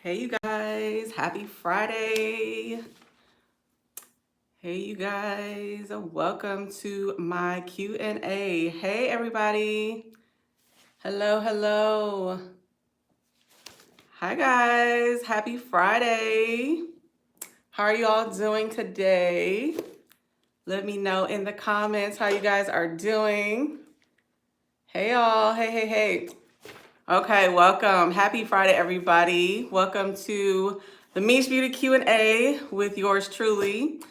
Hey, you guys, happy Friday. Hey, you guys, welcome to my Q&A. Hey, everybody. Hello, hello. Hi, guys. Happy Friday. How are you all doing today? Let me know in the comments how you guys are doing. Hey, y'all. Hey, hey, hey. Okay, welcome. Happy Friday, everybody. Welcome to the Mish Beauty Q&A with yours truly.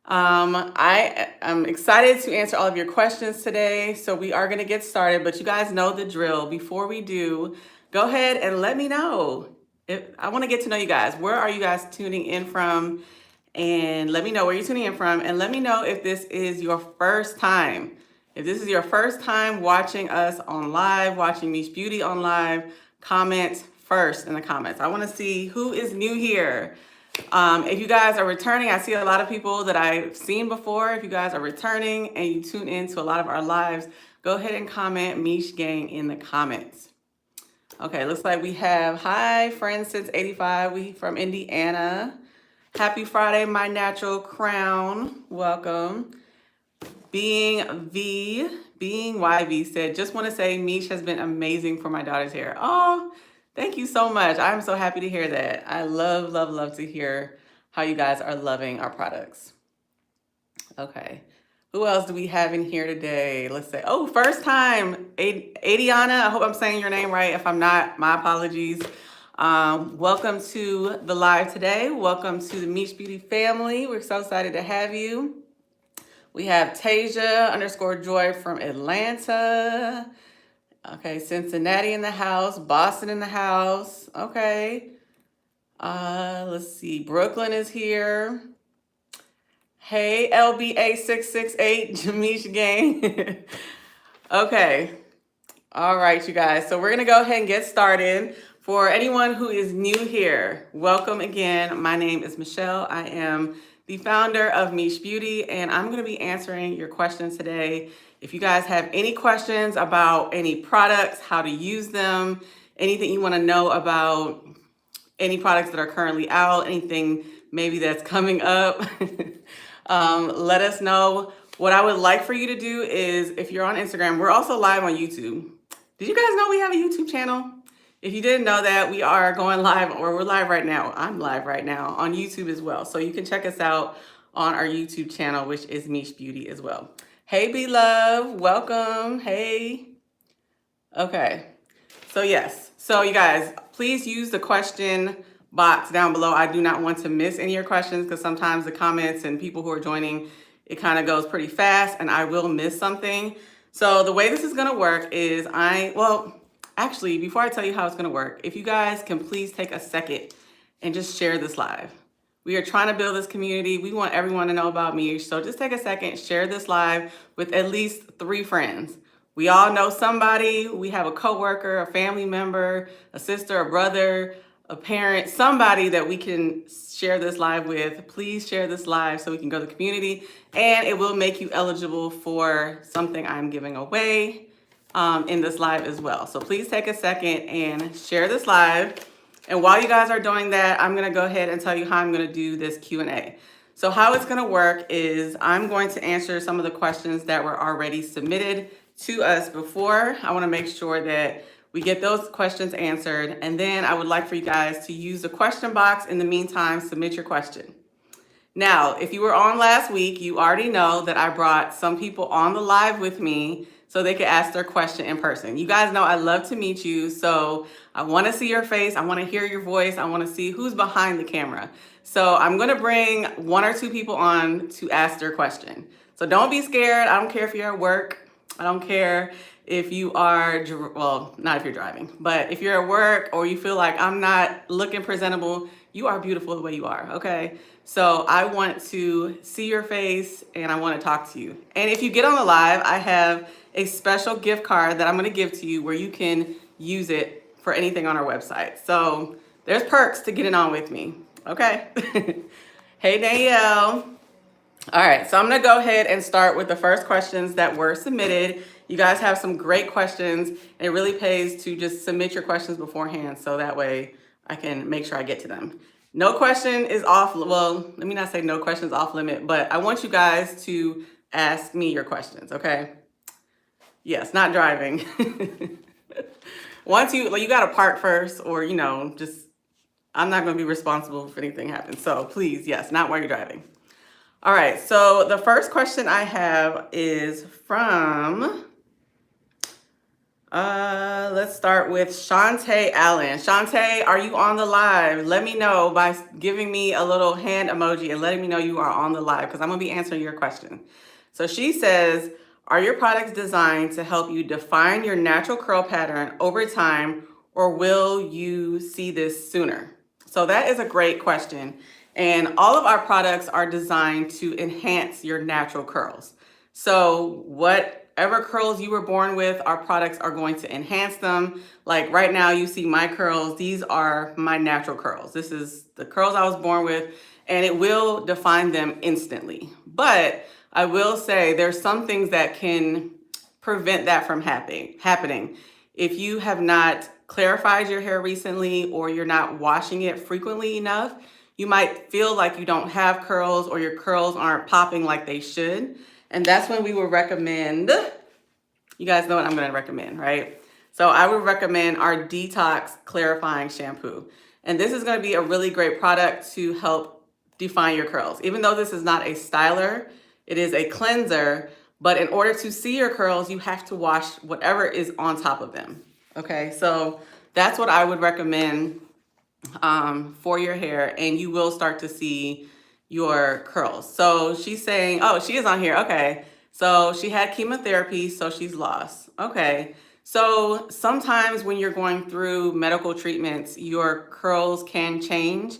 I am excited to answer all of your questions today. So we are going to get started, but you guys know the drill. Before we do, go ahead and let me know. I want to get to know you guys. Where are you guys tuning in from? And let me know where you're tuning in from. And let me know if this is your first time. If this is your first time watching us on live, watching Mish Beauty on live, comment first in the comments. I want to see who is new here. If you guys are returning, I see a lot of people that I've seen before. If you guys are returning and you tune in to a lot of our lives, go ahead and comment Mish Gang in the comments. Okay, looks like we have, hi, friends since 85. We from Indiana. Happy Friday, my natural crown. Welcome. Being YV said, just want to say Mish has been amazing for my daughter's hair. Oh, thank you so much. I'm so happy to hear that. I love, love, love to hear how you guys are loving our products. Okay. Who else do we have in here today? Let's say, oh, first time, Adiana. I hope I'm saying your name right. If I'm not, my apologies. Welcome to the live today. Welcome to the Mish Beauty family. We're so excited to have you. We have Tasia_Joy from Atlanta. Okay, Cincinnati in the house, Boston in the house. Okay. Let's see. Brooklyn is here. Hey, LBA668, Jamish Gang. Okay. All right, you guys. So we're going to go ahead and get started. For anyone who is new here, welcome again. My name is Michelle. I am the founder of Mish Beauty, and I'm going to be answering your questions today. If you guys have any questions about any products, how to use them, anything you want to know about any products that are currently out, anything maybe that's coming up, let us know. What I would like for you to do is, if you're on Instagram, we're also live on YouTube. Did you guys know we have a YouTube channel? If you didn't know that, we are going live, or we're live right now. I'm live right now on YouTube as well. So you can check us out on our YouTube channel, which is Mish Beauty as well. Hey, B-Love, welcome. Hey. Okay. So yes. So you guys, please use the question box down below. I do not want to miss any of your questions because sometimes the comments and people who are joining, it kind of goes pretty fast and I will miss something. So the way this is going to work is actually, before I tell you how it's going to work, if you guys can please take a second and just share this live. We are trying to build this community. We want everyone to know about me. So just take a second, share this live with at least 3 friends. We all know somebody. We have a coworker, a family member, a sister, a brother, a parent, somebody that we can share this live with. Please share this live so we can go to the community, and it will make you eligible for something I'm giving away in this live as well. So please take a second and share this live. And while you guys are doing that, I'm going to go ahead and tell you how I'm going to do this Q&A. So how it's going to work is I'm going to answer some of the questions that were already submitted to us before. I want to make sure that we get those questions answered. And then I would like for you guys to use the question box. In the meantime, submit your question. Now, if you were on last week, you already know that I brought some people on the live with me so they could ask their question in person. You guys know I love to meet you, so I want to see your face. I want to hear your voice. I want to see who's behind the camera. So I'm going to bring 1 or 2 people on to ask their question. So don't be scared. I don't care if you're at work. I don't care if you are, well, not if you're driving, but if you're at work or you feel like I'm not looking presentable, you are beautiful the way you are, okay? So I want to see your face and I want to talk to you. And if you get on the live, I have a special gift card that I'm going to give to you where you can use it for anything on our website. So there's perks to getting on with me, okay? Hey, Danielle. All right, so I'm going to go ahead and start with the first questions that were submitted. You guys have some great questions, and it really pays to just submit your questions beforehand so that way I can make sure I get to them. No question is off. Well, let me not say no questions off limit, but I want you guys to ask me your questions, okay? Yes, not driving. Once you got to park first, or just I'm not going to be responsible if anything happens. So please, yes, not while you're driving. All right. So the first question I have is from. Let's start with Shantae Allen. Shantae, are you on the live? Let me know by giving me a little hand emoji and letting me know you are on the live, because I'm going to be answering your question. So she says, are your products designed to help you define your natural curl pattern over time, or will you see this sooner? So that is a great question. And all of our products are designed to enhance your natural curls. So whatever curls you were born with, our products are going to enhance them. Like right now, you see my curls. These are my natural curls. This is the curls I was born with, and it will define them instantly. But I will say there's some things that can prevent that from happening. If you have not clarified your hair recently, or you're not washing it frequently enough, you might feel like you don't have curls, or your curls aren't popping like they should. And that's when we would recommend, you guys know what I'm going to recommend, right? So I would recommend our Detox Clarifying Shampoo. And this is going to be a really great product to help define your curls. Even though this is not a styler, it is a cleanser. But in order to see your curls, you have to wash whatever is on top of them. Okay, so that's what I would recommend for your hair, and you will start to see your curls. So she's saying, oh, she is on here. Okay, so she had chemotherapy, so she's lost. Okay, so sometimes when you're going through medical treatments, your curls can change.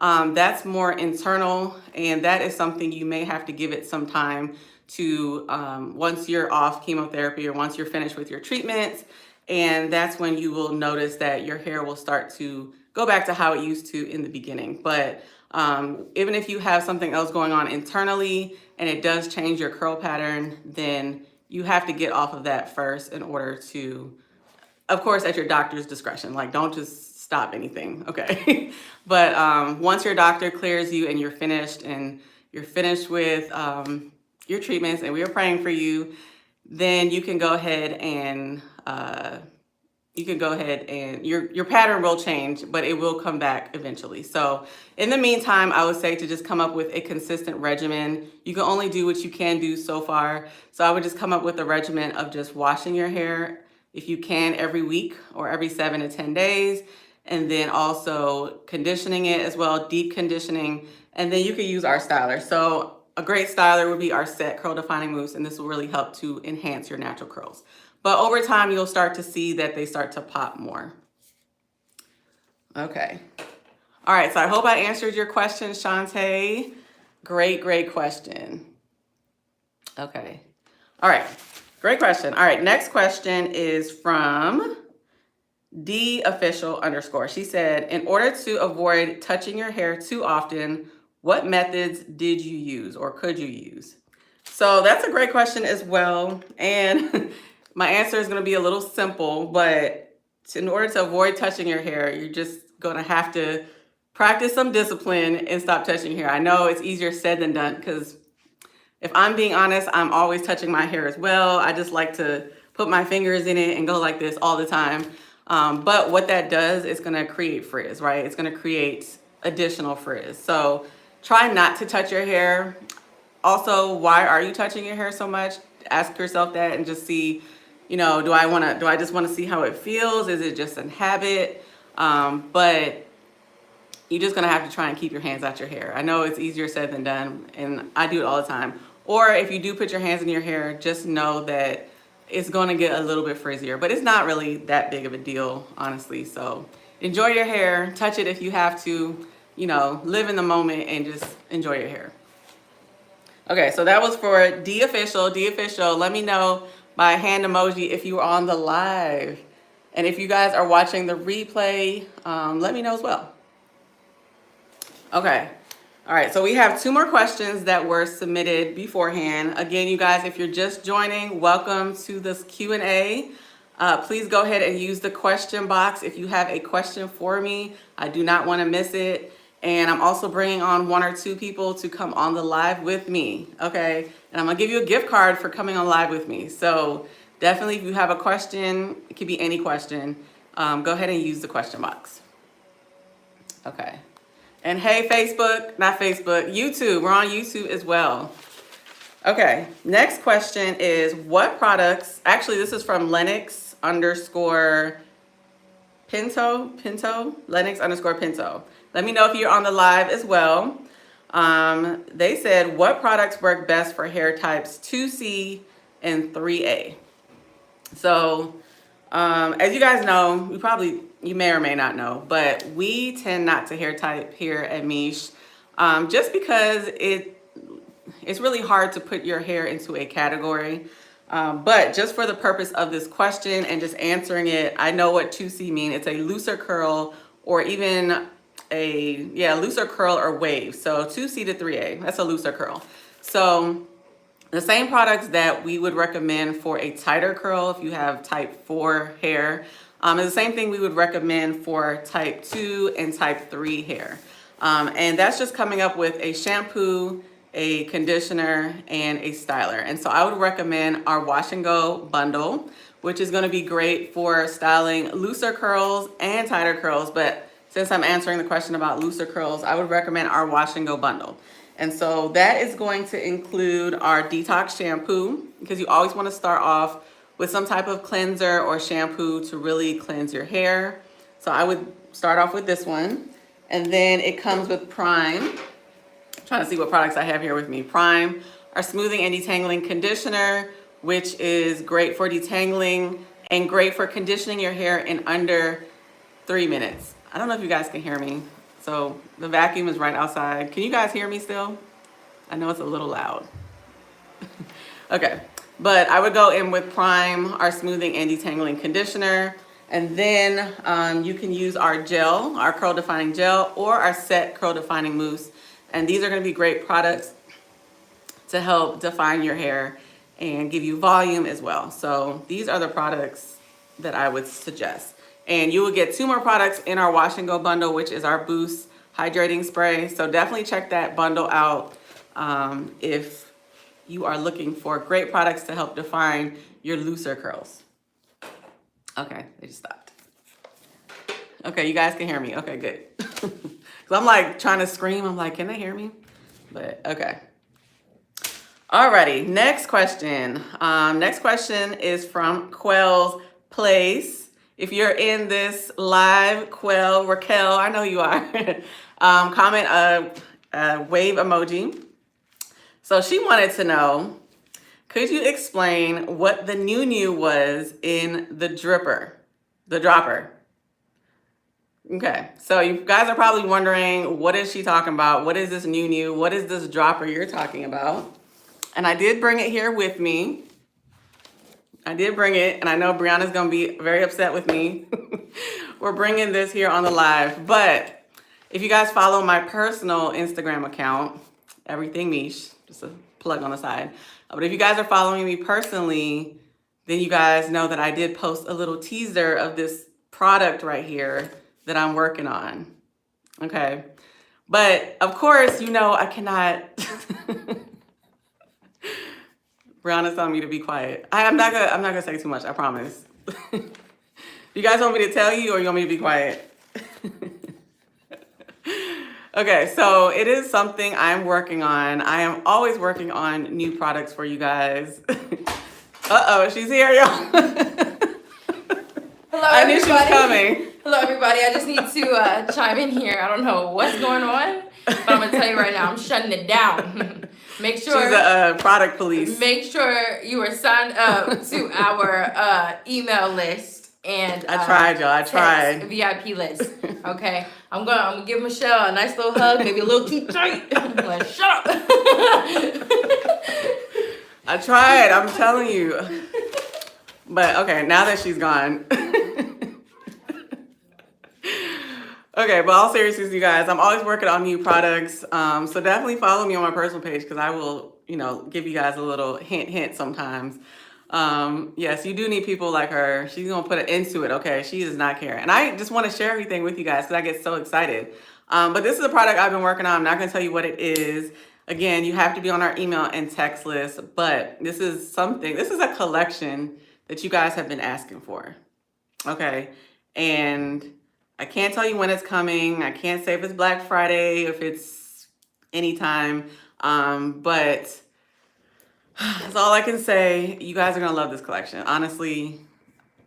That's more internal, and that is something you may have to give it some time to once you're off chemotherapy, or once you're finished with your treatments. And that's when you will notice that your hair will start to go back to how it used to in the beginning. But even if you have something else going on internally and it does change your curl pattern, then you have to get off of that first in order to, of course, at your doctor's discretion. Like, don't just stop anything, okay? But once your doctor clears you and you're finished with your treatments, and we are praying for you, then you can go ahead and your pattern will change, but it will come back eventually. So in the meantime, I would say to just come up with a consistent regimen. You can only do what you can do so far. So I would just come up with a regimen of just washing your hair, if you can, every week or every 7 to 10 days. And then also conditioning it as well, deep conditioning. And then you can use our styler. So a great styler would be our set curl defining mousse, and this will really help to enhance your natural curls. But over time, you'll start to see that they start to pop more. Okay. All right, so I hope I answered your question, Shantae. Great question. Okay. All right, great question. All right, next question is from DOfficial_. She said, in order to avoid touching your hair too often, what methods did you use or could you use? So that's a great question as well. And my answer is going to be a little simple, but in order to avoid touching your hair, you're just going to have to practice some discipline and stop touching your hair. I know it's easier said than done, because if I'm being honest, I'm always touching my hair as well. I just like to put my fingers in it and go like this all the time. But what that does is going to create frizz, right? It's going to create additional frizz. So try not to touch your hair. Also, why are you touching your hair so much? Ask yourself that and just see, do I just want to see how it feels? Is it just a habit? But you're just going to have to try and keep your hands out your hair. I know it's easier said than done, and I do it all the time. Or if you do put your hands in your hair, just know that it's going to get a little bit frizzier, but it's not really that big of a deal, honestly. So enjoy your hair, touch it if you have to, live in the moment and just enjoy your hair. Okay, so that was for DOfficial. Let me know by hand emoji if you are on the live. And if you guys are watching the replay, let me know as well. Okay. All right, so we have 2 more questions that were submitted beforehand. Again, you guys, if you're just joining, welcome to this Q&A. Please go ahead and use the question box if you have a question for me. I do not want to miss it. And I'm also bringing on 1 or 2 people to come on the live with me, okay? And I'm gonna give you a gift card for coming on live with me. So definitely, if you have a question, it could be any question, go ahead and use the question box. Okay. And hey, Facebook, not Facebook, YouTube, we're on YouTube as well. Okay, next question is what products, actually this is from Lennox underscore Pinto, Lennox underscore Pinto. Let me know if you're on the live as well. They said, what products work best for hair types 2C and 3A? So, as you guys know, you may or may not know, but we tend not to hair type here at Mish, just because it's really hard to put your hair into a category. But just for the purpose of this question and just answering it, I know what 2C means. It's a looser curl or even looser curl or wave. So 2C to 3A, that's a looser curl. So the same products that we would recommend for a tighter curl if you have type 4 hair is the same thing we would recommend for type 2 and type 3 hair. And that's just coming up with a shampoo, a conditioner, and a styler. And so I would recommend our Wash and Go bundle, which is gonna be great for styling looser curls and tighter curls. But since I'm answering the question about looser curls, I would recommend our Wash and Go bundle. And so that is going to include our Detox shampoo, because you always wanna start off with some type of cleanser or shampoo to really cleanse your hair. So I would start off with this one. And then it comes with Prime. Trying to see what products I have here with me. Prime, our smoothing and detangling conditioner, which is great for detangling and great for conditioning your hair in under 3 minutes. I don't know if you guys can hear me. So the vacuum is right outside. Can you guys hear me still? I know it's a little loud. Okay, but I would go in with Prime, our smoothing and detangling conditioner. And then you can use our gel, our curl defining gel, or our set curl defining mousse. And these are gonna be great products to help define your hair and give you volume as well. So these are the products that I would suggest. And you will get 2 more products in our Wash and Go bundle, which is our Boost Hydrating Spray. So definitely check that bundle out if you are looking for great products to help define your looser curls. Okay, they just stopped. Okay, you guys can hear me. Okay, good. So I'm like trying to scream. I'm like, can they hear me? But okay. Alrighty, next question. Next question is from Quell's Place. If you're in this live, Quell, Raquel, I know you are. Comment a wave emoji. So she wanted to know, could you explain what the new was in the dropper? Okay, so you guys are probably wondering, what is she talking about? What is this new? What is this dropper you're talking about? And I did bring it here with me. I did bring it, and I know Brianna's gonna be very upset with me. We're bringing this here on the live, but if you guys follow my personal Instagram account, Everything Mish, just a plug on the side. But if you guys are following me personally, then you guys know that I did post a little teaser of this product right here that I'm working on, okay? But of course, you know, I cannot, Brianna's telling me to be quiet. I'm not gonna say too much, I promise. You guys want me to tell you or you want me to be quiet? Okay, so it is something I'm working on. I am always working on new products for you guys. Uh-oh, she's here, y'all. Hello, I knew everybody. she was coming. Hello, everybody. I just need to chime in here. I don't know what's going on, but I'm going to tell you right now, I'm shutting it down. Make sure. She's a product police. Make sure you are signed up to our email list and I tried, y'all. I tried. VIP list. Okay, I'm gonna give Michelle a nice little hug, maybe a little too tight. I'm like, shut up. I tried. I'm telling you. But okay, now that she's gone. Okay, but all seriousness, you guys, I'm always working on new products. So definitely follow me on my personal page because I will, you know, give you guys a little hint sometimes. Yes, you do need people like her. She's gonna put it into it. Okay, she does not care, and I just want to share everything with you guys because I get so excited. But this is a product I've been working on. I'm not gonna tell you what it is. Again, you have to be on our email and text list. But this is something. This is a collection that you guys have been asking for. Okay, and I can't tell you when it's coming. I can't say if it's Black Friday, if it's anytime. But that's all I can say. You guys are gonna love this collection. Honestly,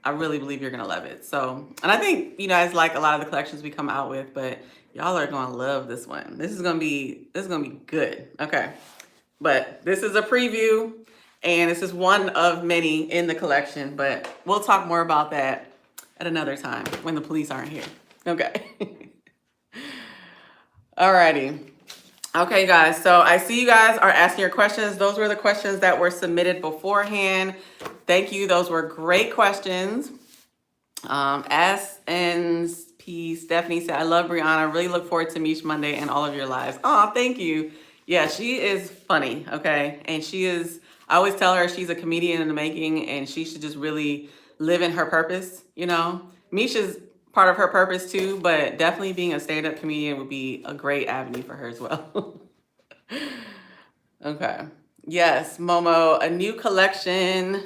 I really believe you're gonna love it. So, and I think you guys like a lot of the collections we come out with, but y'all are gonna love this one. This is gonna be good. Okay, but this is a preview, and this is one of many in the collection. But we'll talk more about that at another time when the police aren't here. Okay. Alrighty. Okay, guys, so I see you guys are asking your questions. Those were the questions that were submitted beforehand. Thank you. Those were great questions. SNP Stephanie said, I love Brianna. Really look forward to Mish Monday and all of your lives. Oh, thank you. Yeah, she is funny, okay? And she is, I always tell her she's a comedian in the making and she should just really live in her purpose, you know? Mish is part of her purpose too, but definitely being a stand-up comedian would be a great avenue for her as well. Okay. Yes, Momo, a new collection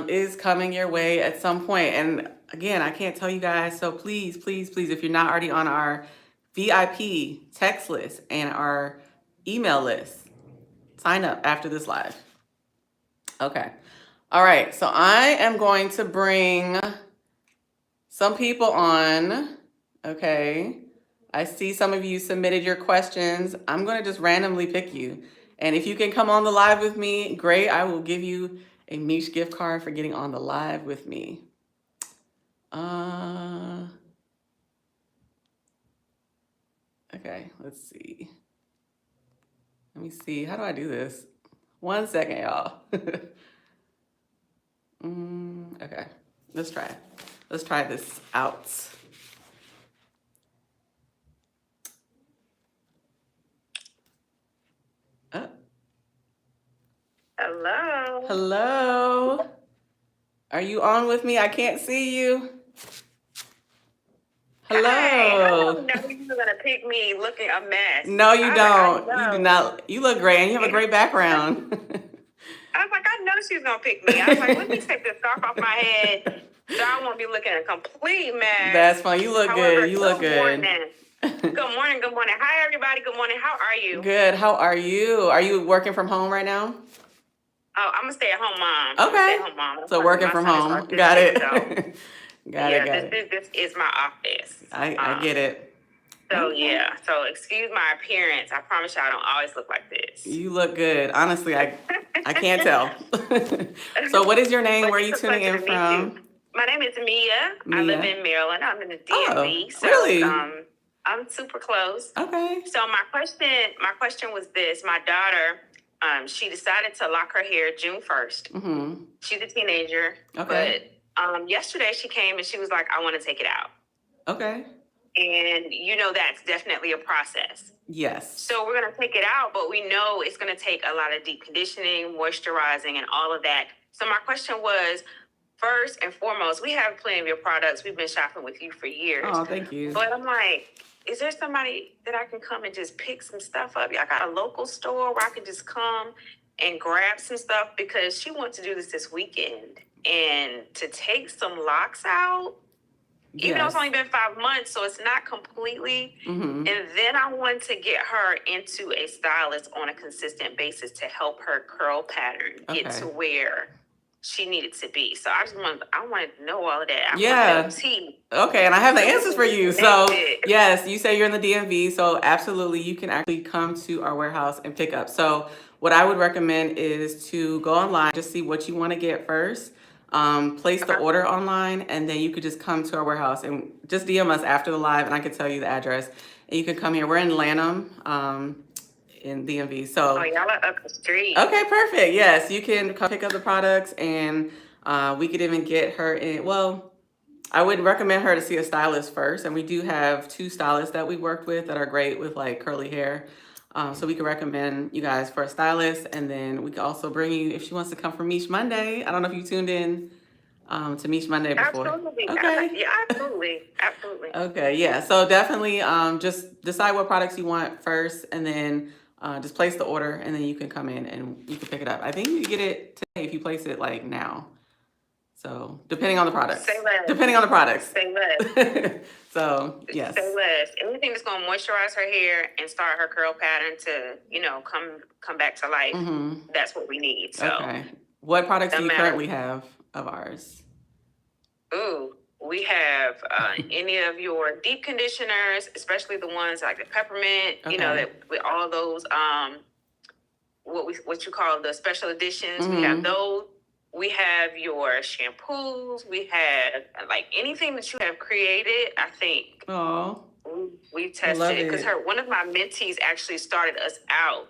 is coming your way at some point. And again, I can't tell you guys, so please, please, please, if you're not already on our VIP text list and our email list, sign up after this live. Okay. All right, so I am going to bring some people on. Okay. I see some of you submitted your questions. I'm going to just randomly pick you. And if you can come on the live with me, great. I will give you a Mish gift card for getting on the live with me. Okay, let's see. Let me see. How do I do this? 1 second, y'all. Okay, let's try it. Let's try this out. Hello. Hello. Are you on with me? I can't see you. Hello. Hey, I don't know you were gonna pick me looking a mess. No, you I was don't. like, I You do know. not. You look great, and you have a great background. I was like, I know she's gonna pick me. I was like, let me take this scarf off my head so I won't be looking a complete mess. That's fine. You look However, good. You look good. Morning. Good morning. Good morning. Hi, everybody. Good morning. How are you? Good. How are you? Are you working from home right now? Oh, I'm a stay-at-home mom. Okay. Stay-at-home mom. So working My from son is home. autistic, Got it. so Got it. this is my office. I get it. So Okay. yeah. So excuse my appearance. I promise you, I don't always look like this. You look good. Honestly, I can't tell. So what is your name? But Where are you it's a tuning pleasure in to meet from? you. My name is Mia. I live in Maryland. I'm in the DMV. Oh, really? I'm super close. Okay. So my question was this. My daughter, she decided to lock her hair June 1st. Mm-hmm. She's a teenager. Okay. But yesterday she came and she was like, I want to take it out. Okay. And you know that's definitely a process. Yes. So we're going to take it out, but we know it's going to take a lot of deep conditioning, moisturizing, and all of that. So my question was, first and foremost, we have plenty of your products. We've been shopping with you for years. Oh, thank you. But I'm like, is there somebody that I can come and just pick some stuff up? I got a local store where I can just come and grab some stuff because she wants to do this weekend. And to take some locks out, even though it's only been 5 months, so it's not completely. Mm-hmm. And then I want to get her into a stylist on a consistent basis to help her curl pattern get to where she needed to be. So I wanted to know all of that. Okay, and I have the answers for you. So yes, you say you're in the DMV, so absolutely you can actually come to our warehouse and pick up. So what I would recommend is to go online, just see what you want to get first. Place the order online, and then you could just come to our warehouse and just DM us after the live, and I can tell you the address. And you can come here. We're in Lanham, in DMV. So y'all are up the street. Okay, perfect. Yes, you can come pick up the products, and we could even get her in. Well, I would recommend her to see a stylist first, and we do have 2 stylists that we worked with that are great with like curly hair. So we can recommend you guys for a stylist, and then we can also bring you if she wants to come for Meech Monday. I don't know if you tuned in to Meech Monday before. Absolutely. Okay. Yeah, absolutely. Absolutely. Okay, yeah. So definitely just decide what products you want first, and then just place the order, and then you can come in and you can pick it up. I think you get it today if you place it like now. So depending on the products. Say less. Depending on the products. Say less. So yes. Say less. Anything that's gonna moisturize her hair and start her curl pattern to, come back to life. Mm-hmm. That's what we need. So Okay. What products do you Doesn't matter. currently have of ours? ooh, we have any of your deep conditioners, especially the ones like the peppermint, Okay. that with all those what you call the special editions. We Mhm. have those. We have your shampoos. We have like anything that you have created. I think Oh, we love tested it because it. one of my mentees actually started us out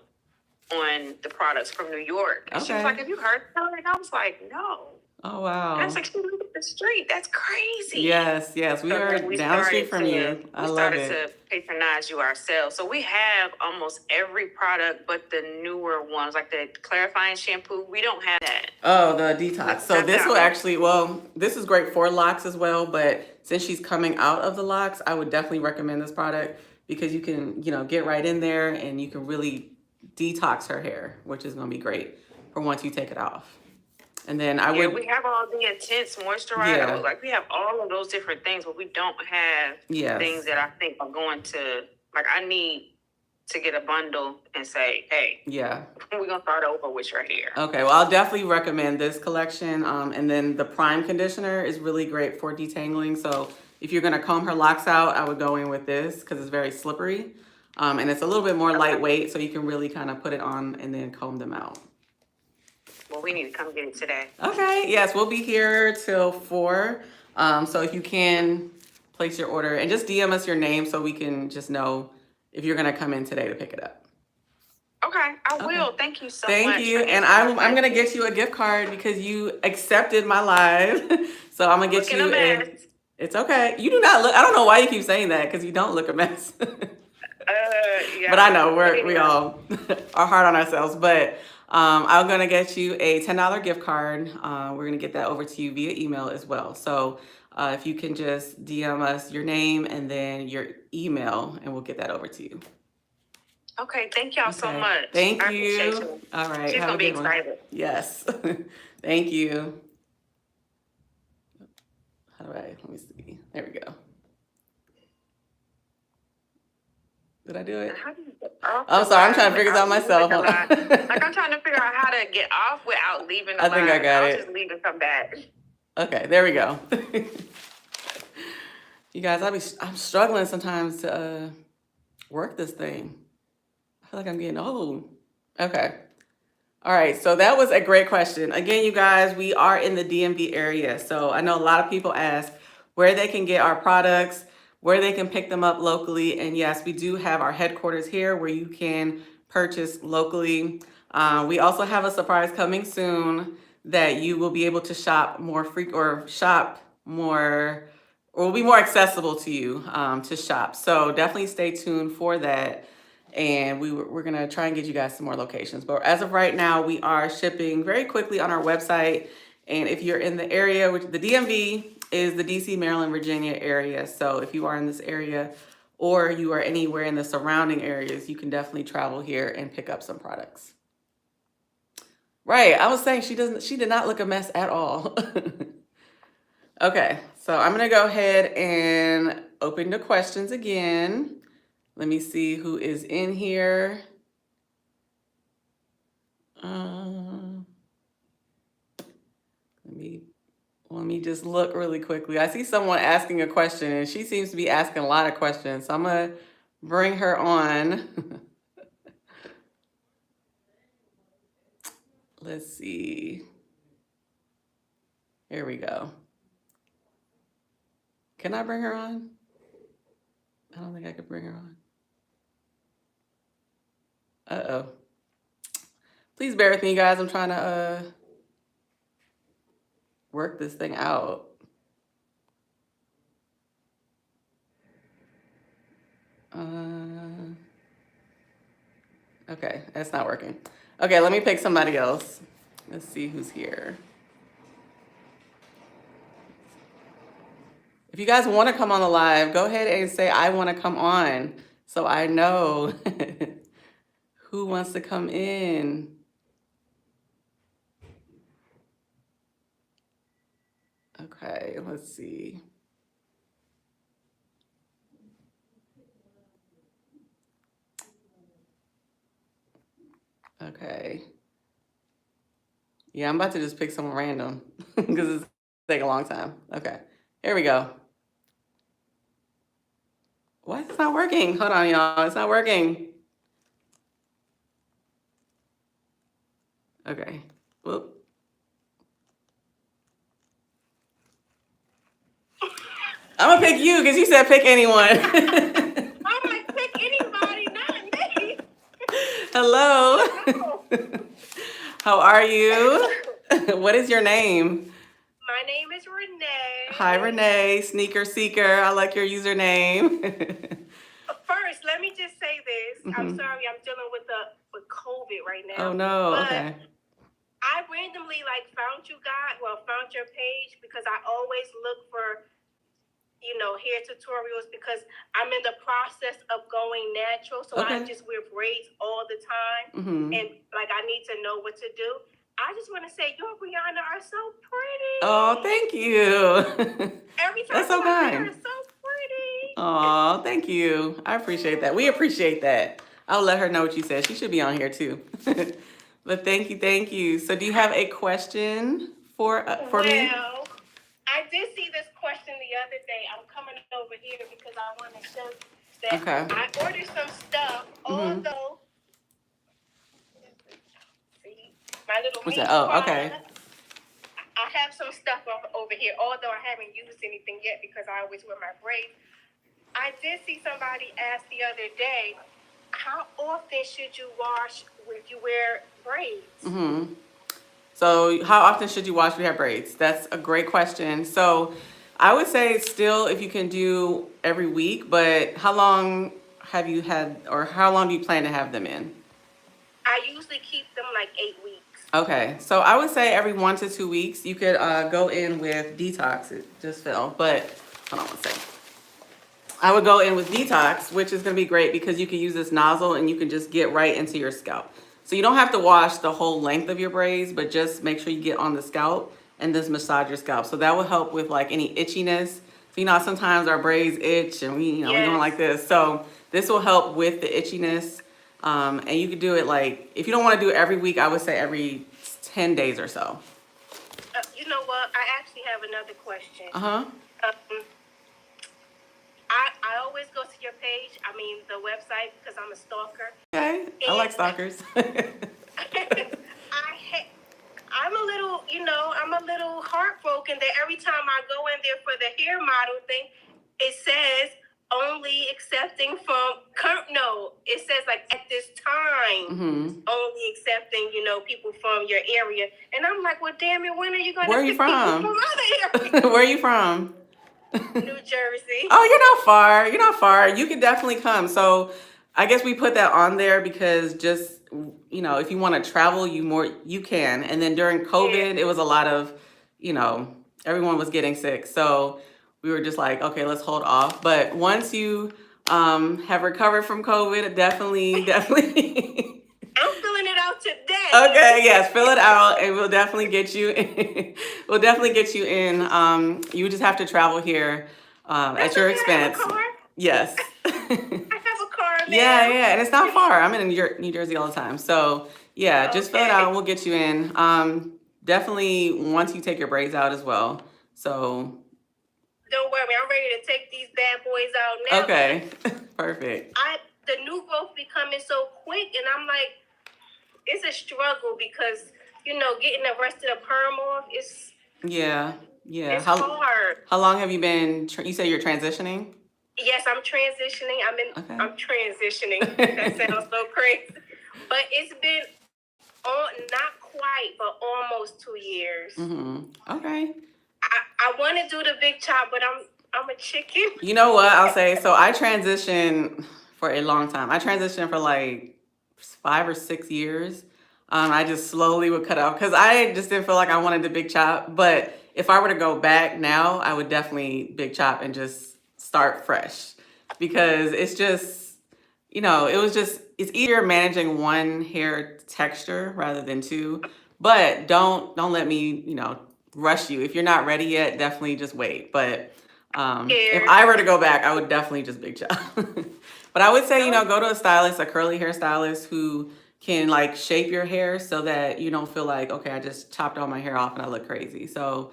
on the products from New York. And she was Okay. like, "Have you heard of it?" And I was like, "No." Oh And I wow. was like, "She lives up the street. That's crazy." Yes, yes. We So are then we down the street started from to you. I we love started it. to patronize you ourselves. So we have almost every product, but the newer ones, like the clarifying shampoo, we don't have that. Oh, the detox. So Not this that will one. actually, well, this is great for locks as well, but since she's coming out of the locks, I would definitely recommend this product because you can, get right in there and you can really detox her hair, which is going to be great for once you take it off. And then I Yeah, would, we have all the intense moisturizer. Yeah. Like we have all of those different things, but we don't have yes. things that I think are going to like. I need to get a bundle and say, "Hey, Yeah. we're gonna start over with your hair." Okay, well, I'll definitely recommend this collection. And then the prime conditioner is really great for detangling. So if you're gonna comb her locks out, I would go in with this because it's very slippery. And it's a little bit more Okay. lightweight, so you can really kind of put it on and then comb them out. Well, we need to come get it today. Okay, yes, we'll be here till 4. So if you can place your order and just DM us your name so we can just know if you're gonna come in today to pick it up. Okay, I Okay. will. Thank you so much. Thank you. for And answering my I'm gonna question. get you a gift card because you accepted my live. So I'm gonna get Looking you a mess. it's okay. You do not look, I don't know why you keep saying that because you don't look a mess. Yeah. But I know we Anyway. all are hard on ourselves. But I'm gonna get you a $10 gift card. We're gonna get that over to you via email as well. So if you can just DM us your name and then your email, and we'll get that over to you. Okay, thank y'all so Okay. much. Thank I appreciate you. you. All right. She's Have gonna a be good one. excited. Yes. Thank you. How do let me see. There we go. Did I do it? How do you get off I'm the sorry, I'm line trying to figure this out without myself. leaving the Hold line? on. Like I'm trying to figure out how to get off without leaving the I line. think I got I'll it. just leave and come back. Okay, there we go. You guys, I'm struggling sometimes to work this thing. I feel like I'm getting old. Okay. All right, so that was a great question. Again, you guys, we are in the DMV area. So I know a lot of people ask where they can get our products, where they can pick them up locally. And yes, we do have our headquarters here where you can purchase locally. We also have a surprise coming soon that you will be able to shop more or will be more accessible to you to shop. So definitely stay tuned for that. And we're gonna try and get you guys some more locations. But as of right now, we are shipping very quickly on our website. And if you're in the area, which the DMV is the DC, Maryland, Virginia area. So if you are in this area or you are anywhere in the surrounding areas, you can definitely travel here and pick up some products. Right, I was saying she did not look a mess at all. Okay, so I'm gonna go ahead and open the questions again. Let me see who is in here. Let me just look really quickly. I see someone asking a question, and she seems to be asking a lot of questions. So I'm gonna bring her on. Let's see. Here we go. Can I bring her on? I don't think I could bring her on. Uh-oh. Please bear with me, guys. I'm trying to work this thing out. Okay, that's not working. Okay, let me pick somebody else. Let's see who's here. If you guys want to come on the live, go ahead and say, I want to come on, so I know who wants to come in. Okay, let's see. Okay. Yeah, I'm about to just pick someone random because it's take a long time. Okay, here we go. Why is it not working? Hold on, y'all. It's not working. Okay. Whoop. I'm gonna pick you because you said pick anyone. I'm like, pick anybody, not me. Hello. How are you? What is your name? My name is Renee. Hi, Renee, Sneaker Seeker. I like your username. First, let me just say this. I'm Mhm. sorry, I'm dealing with COVID right now. Oh no. But Okay. I randomly found your page because I always look for hair tutorials because I'm in the process of going natural, so I Okay. just wear braids all the time, Mhm. and I need to know what to do. I just want to say you and Brianna are so pretty. Oh, thank you. Every time That's so you are there, kind. are so pretty. Oh, thank you. I appreciate that. We appreciate that. I'll let her know what you said. She should be on here too. But thank you, thank you. So, do you have a question for me? Well, I did see this question the other day. I'm coming over here because I want to show that Okay. I ordered some stuff, Mhm. although see my little What's meat that? Oh, pie. okay. I have some stuff over here, although I haven't used anything yet because I always wear my braids. I did see somebody ask the other day, how often should you wash when you wear braids? Mhm. So, how often should you wash your hair braids? That's a great question. So, I would say still if you can do every week, but how long have you had, or how long do you plan to have them in? I usually keep them like 8 weeks. Okay, so I would say every 1 to 2 weeks you could go in with Detox. It just fell, but hold on one second. I would go in with Detox, which is going to be great because you can use this nozzle and you can just get right into your scalp. So you don't have to wash the whole length of your braids, but just make sure you get on the scalp and just massage your scalp. So that will help with like any itchiness. So sometimes our braids itch and we going like this. So this will help with the itchiness. And you could do it like, if you don't want to do it every week, I would say every 10 days or so. You know what? I actually have another question. Uh-huh. I always go to your page, the website, because I'm a stalker. Okay, I like stalkers. I'm a little heartbroken that every time I go in there for the hair model thing, it says only accepting it says like at this time, only accepting, people from your area. And I'm like, well, damn it, when are you going to pick people from other areas? Where are you from? New Jersey. Oh, you're not far. You're not far. You could definitely come. So I guess we put that on there because just, if you want to travel, you can. And then during COVID, it was a lot of, everyone was getting sick. So we were just like, okay, let's hold off. But once you have recovered from COVID, definitely. I'm filling it out today. Okay, yes, fill it out and we'll definitely get you in. We'll definitely get you in. You just have to travel here at your expense. I have a car. Yes. I have a car now. Yeah, and it's not far. I'm in New Jersey all the time. So yeah, just fill it out and we'll get you in. Definitely once you take your braids out as well. So don't worry, I'm ready to take these bad boys out now. Okay. Perfect. The new growth be coming so quick, and I'm like, it's a struggle because getting the rest of the perm off is it's hard. How long have you been? You say you're transitioning? Yes, I'm transitioning. I'm transitioning. That sounds so crazy, but it's been not quite, but almost 2 years. Okay. I want to do the big chop, but I'm a chicken. You know what I'll say? So I transitioned for a long time. I transitioned for like 5 or 6 years. I just slowly would cut off because I just didn't feel like I wanted to big chop. But if I were to go back now, I would definitely big chop and just start fresh because it's just, it's easier managing one hair texture rather than two. But don't let me, rush you. If you're not ready yet, definitely just wait. But if I were to go back, I would definitely just big chop. But I would say, go to a stylist, a curly hair stylist who can like shape your hair so that you don't feel like, okay, I just chopped all my hair off and I look crazy. So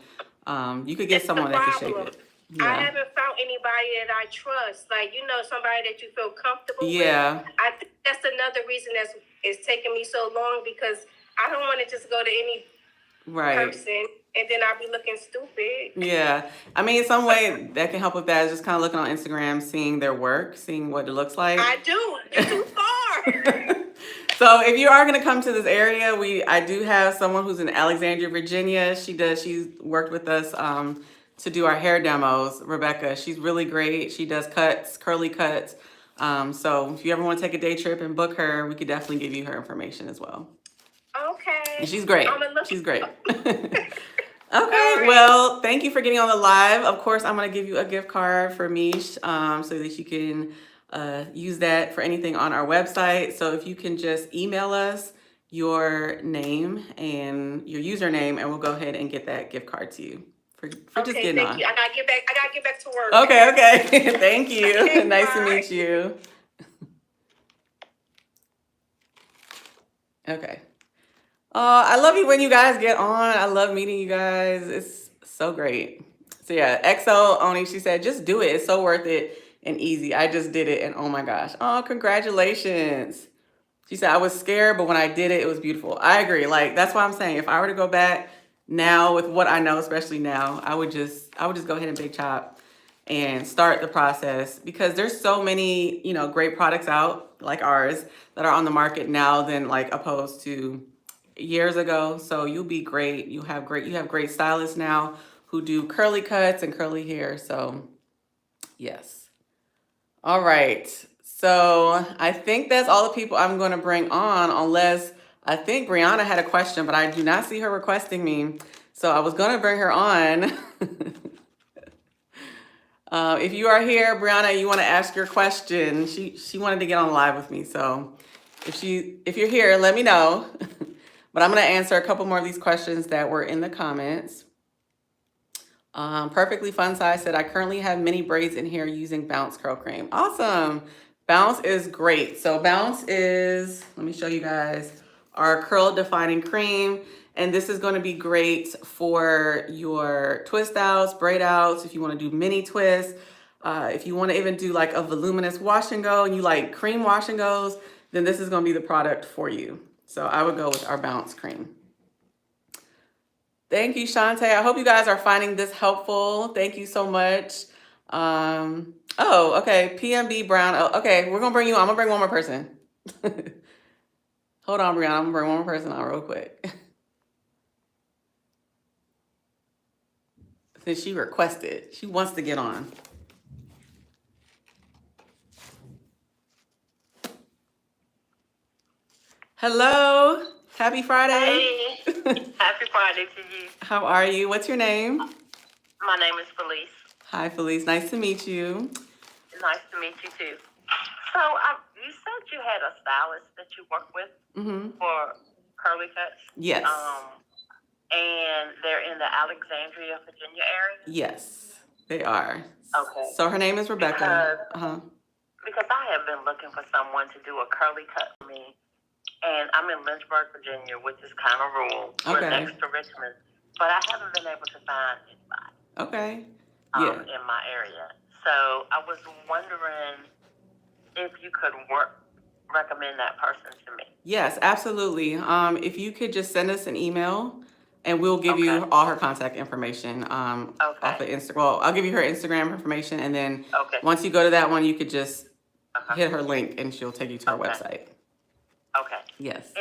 you could get someone that can shape it. I haven't found anybody that I trust, like, somebody that you feel comfortable with. I think that's another reason it's taking me so long, because I don't want to just go to any person and then I'll be looking stupid. Yeah. I mean, some way that can help with that is just kind of looking on Instagram, seeing their work, seeing what it looks like. I do. You're too far. So if you are going to come to this area, I do have someone who's in Alexandria, Virginia. She's worked with us to do our hair demos. Rebecca, she's really great. She does cuts, curly cuts. So if you ever want to take a day trip and book her, we could definitely give you her information as well. Okay. And she's great. She's great. Okay, right. Well, thank you for getting on the live. Of course, I'm going to give you a gift card for Mish so that you can use that for anything on our website. So if you can just email us your name and your username, and we'll go ahead and get that gift card to you for just getting on. Thank you. I gotta get back to work. Okay. Thank you. Okay, nice bye. to meet you. Okay. I love you when you guys get on. I love meeting you guys. It's so great. So yeah, XO Oni, she said, just do it. It's so worth it and easy. I just did it and oh my gosh. Oh, congratulations. She said, I was scared, but when I did it, it was beautiful. I agree. Like, that's why I'm saying if I were to go back now with what I know, especially now, I would just go ahead and big chop and start the process because there's so many, great products out like ours that are on the market now than like opposed to years ago. So you'll be great. You have great stylists now who do curly cuts and curly hair. So yes. All right. So I think that's all the people I'm going to bring on, unless I think Brianna had a question, but I do not see her requesting me. So I was going to bring her on. If you are here, Brianna, you want to ask your question. She wanted to get on live with me. So if you're here, let me know. But I'm going to answer a couple more of these questions that were in the comments. Perfectly Fun Size said, I currently have mini braids in here using Bounce Curl Cream. Awesome. Bounce is great. So Bounce is, let me show you guys, our curl defining cream. And this is going to be great for your twist outs, braid outs, if you want to do mini twists. If you want to even do like a voluminous wash and go and you like cream wash and goes, then this is going to be the product for you. So I would go with our Bounce cream. Thank you, Shantae. I hope you guys are finding this helpful. Thank you so much. Oh, okay. PMB Brown. Oh, okay, we're going to bring you on. I'm going to bring one more person. Hold on, Brianna. I'm going to bring one more person on real quick. Since she requested. She wants to get on. Hello. Happy Friday. Hey, happy Friday to you. How are you? What's your name? My name is Felice. Hi, Felice. Nice to meet you. Nice to meet you too. So you said you had a stylist that you work with for curly cuts? Yes. And they're in the Alexandria, Virginia area? Yes, they are. Okay. So her name is Rebecca. Because I have been looking for someone to do a curly cut for me. And I'm in Lynchburg, Virginia, which is kind of rural. We're next to Richmond. But I haven't been able to find anybody. Okay. In my area. So I was wondering if you could recommend that person to me. Yes, absolutely. If you could just send us an email and we'll give you all her contact information off of Instagram. Well, I'll give you her Instagram information, and then once you go to that one, you could just hit her link and she'll take you to our website. Okay. Yes.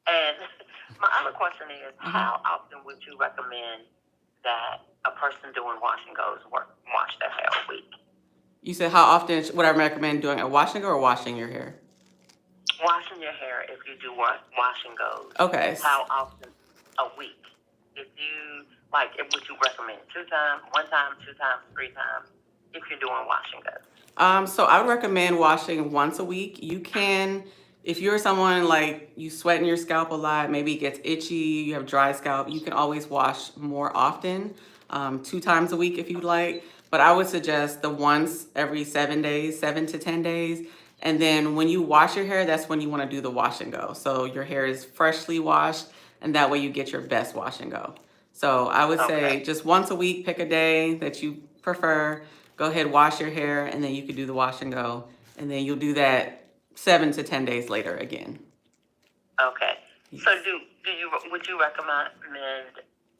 And my other question is, how often would you recommend that a person doing wash and goes wash their hair a week? You said how often would I recommend doing a wash and go or washing your hair? washing your hair, if you do wash and goes, Okay. how often a week? If you, would you recommend 2 times, 1 time, 2 times, 3 times, if you're doing wash and goes? So I would recommend washing once a week. You can, if you're someone like you sweat in your scalp a lot, maybe it gets itchy, you have dry scalp, you can always wash more often, 2 times a week if you'd like. But I would suggest the once every 7 days, 7 to 10 days. And then when you wash your hair, that's when you want to do the wash and go. So your hair is freshly washed, and that way you get your best wash and go. So I would say just once a week, pick a day that you prefer. Go ahead, wash your hair, and then you could do the wash and go. And then you'll do that 7 to 10 days later again. Okay. So would you recommend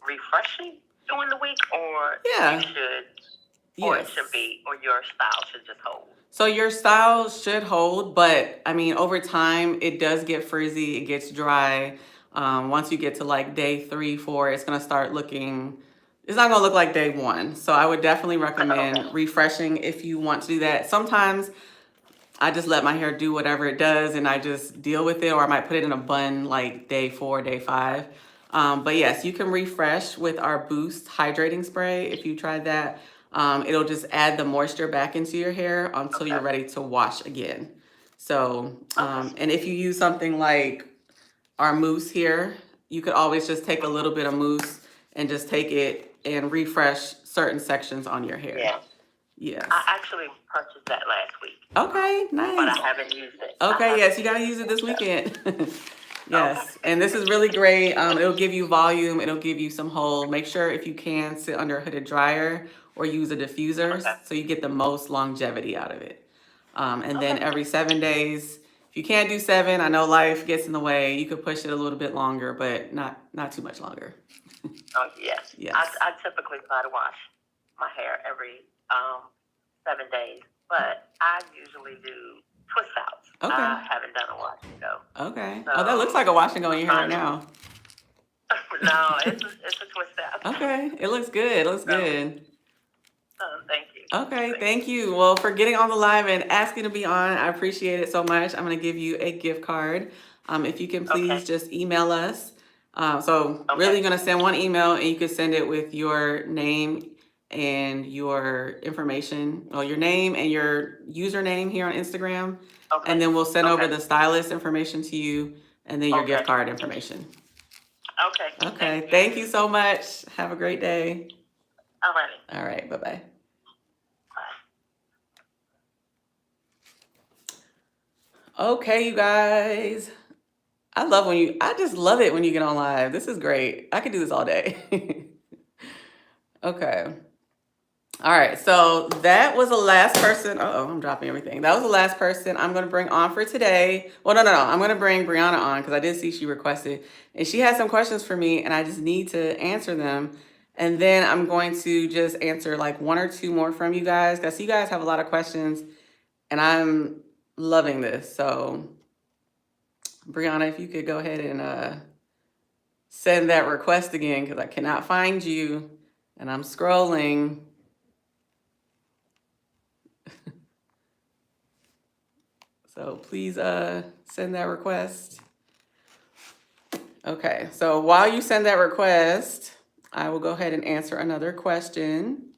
refreshing during the week, or Yeah. you should, or it should be, or your style should just hold? So your style should hold, but I mean, over time, it does get frizzy, it gets dry. Once you get to like day 3, 4, it's gonna start looking, it's not gonna look like day 1. So I would definitely recommend refreshing if you want to do that. Sometimes I just let my hair do whatever it does and I just deal with it, or I might put it in a bun like day 4, day 5. But yes, you can refresh with our Boost Hydrating Spray. If you tried that, it'll just add the moisture back into your hair until you're ready to wash again. So, and if you use something like our mousse here, you could always just take a little bit of mousse and just take it and refresh certain sections on your hair. Yeah. Yes. I actually purchased that last week. Okay, nice. But I haven't used it. Okay, yes, you gotta use it this weekend. Yes, and this is really great. It'll give you volume, it'll give you some hold. Make sure if you can, sit under a hooded dryer or use a diffuser so you get the most longevity out of it. And then every 7 days, if you can't do 7, I know life gets in the way, you could push it a little bit longer, but not too much longer. Oh, yes. Yes. I typically try to wash my hair every 7 days, but I usually do twist outs. Okay. I haven't done a wash and go. Okay. So, Oh, that looks like a wash and go in your hair right now. No, it's a twist out. Okay, it looks good. It looks good. Thank you. Okay, thank you. Well, for getting on the live and asking to be on, I appreciate it so much. I'm going to give you a gift card. If you can please just email us. Really, you're going to send one email and you can send it with your name and your information, or your name and your username here on Instagram. Okay. And then we'll send over the stylist information to you and then your gift card information. Okay. Okay, thank you so much. Have a great day. All right, bye-bye. Okay, you guys. I just love it when you get on live. This is great. I could do this all day. Okay. All right, so that was the last person. I'm dropping everything. That was the last person I'm going to bring on for today. Well, no. I'm going to bring Brianna on because I did see she requested. And she had some questions for me, and I just need to answer them. And then I'm going to just answer like 1 or 2 more from you guys, because you guys have a lot of questions, and I'm loving this. So, Brianna, if you could go ahead and send that request again, because I cannot find you, and I'm scrolling. So please send that request. Okay, so while you send that request, I will go ahead and answer another question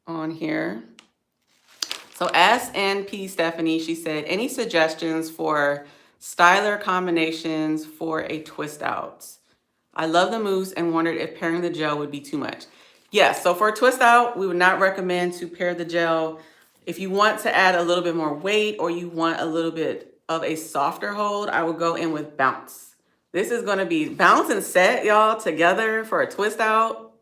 on here. So Ask NP Stephanie, she said, any suggestions for styler combinations for a twist out? I love the mousse and wondered if pairing the gel would be too much. Yes, so for a twist out, we would not recommend to pair the gel. If you want to add a little bit more weight or you want a little bit of a softer hold, I would go in with Bounce. This is gonna be Bounce and Set, y'all, together for a twist out.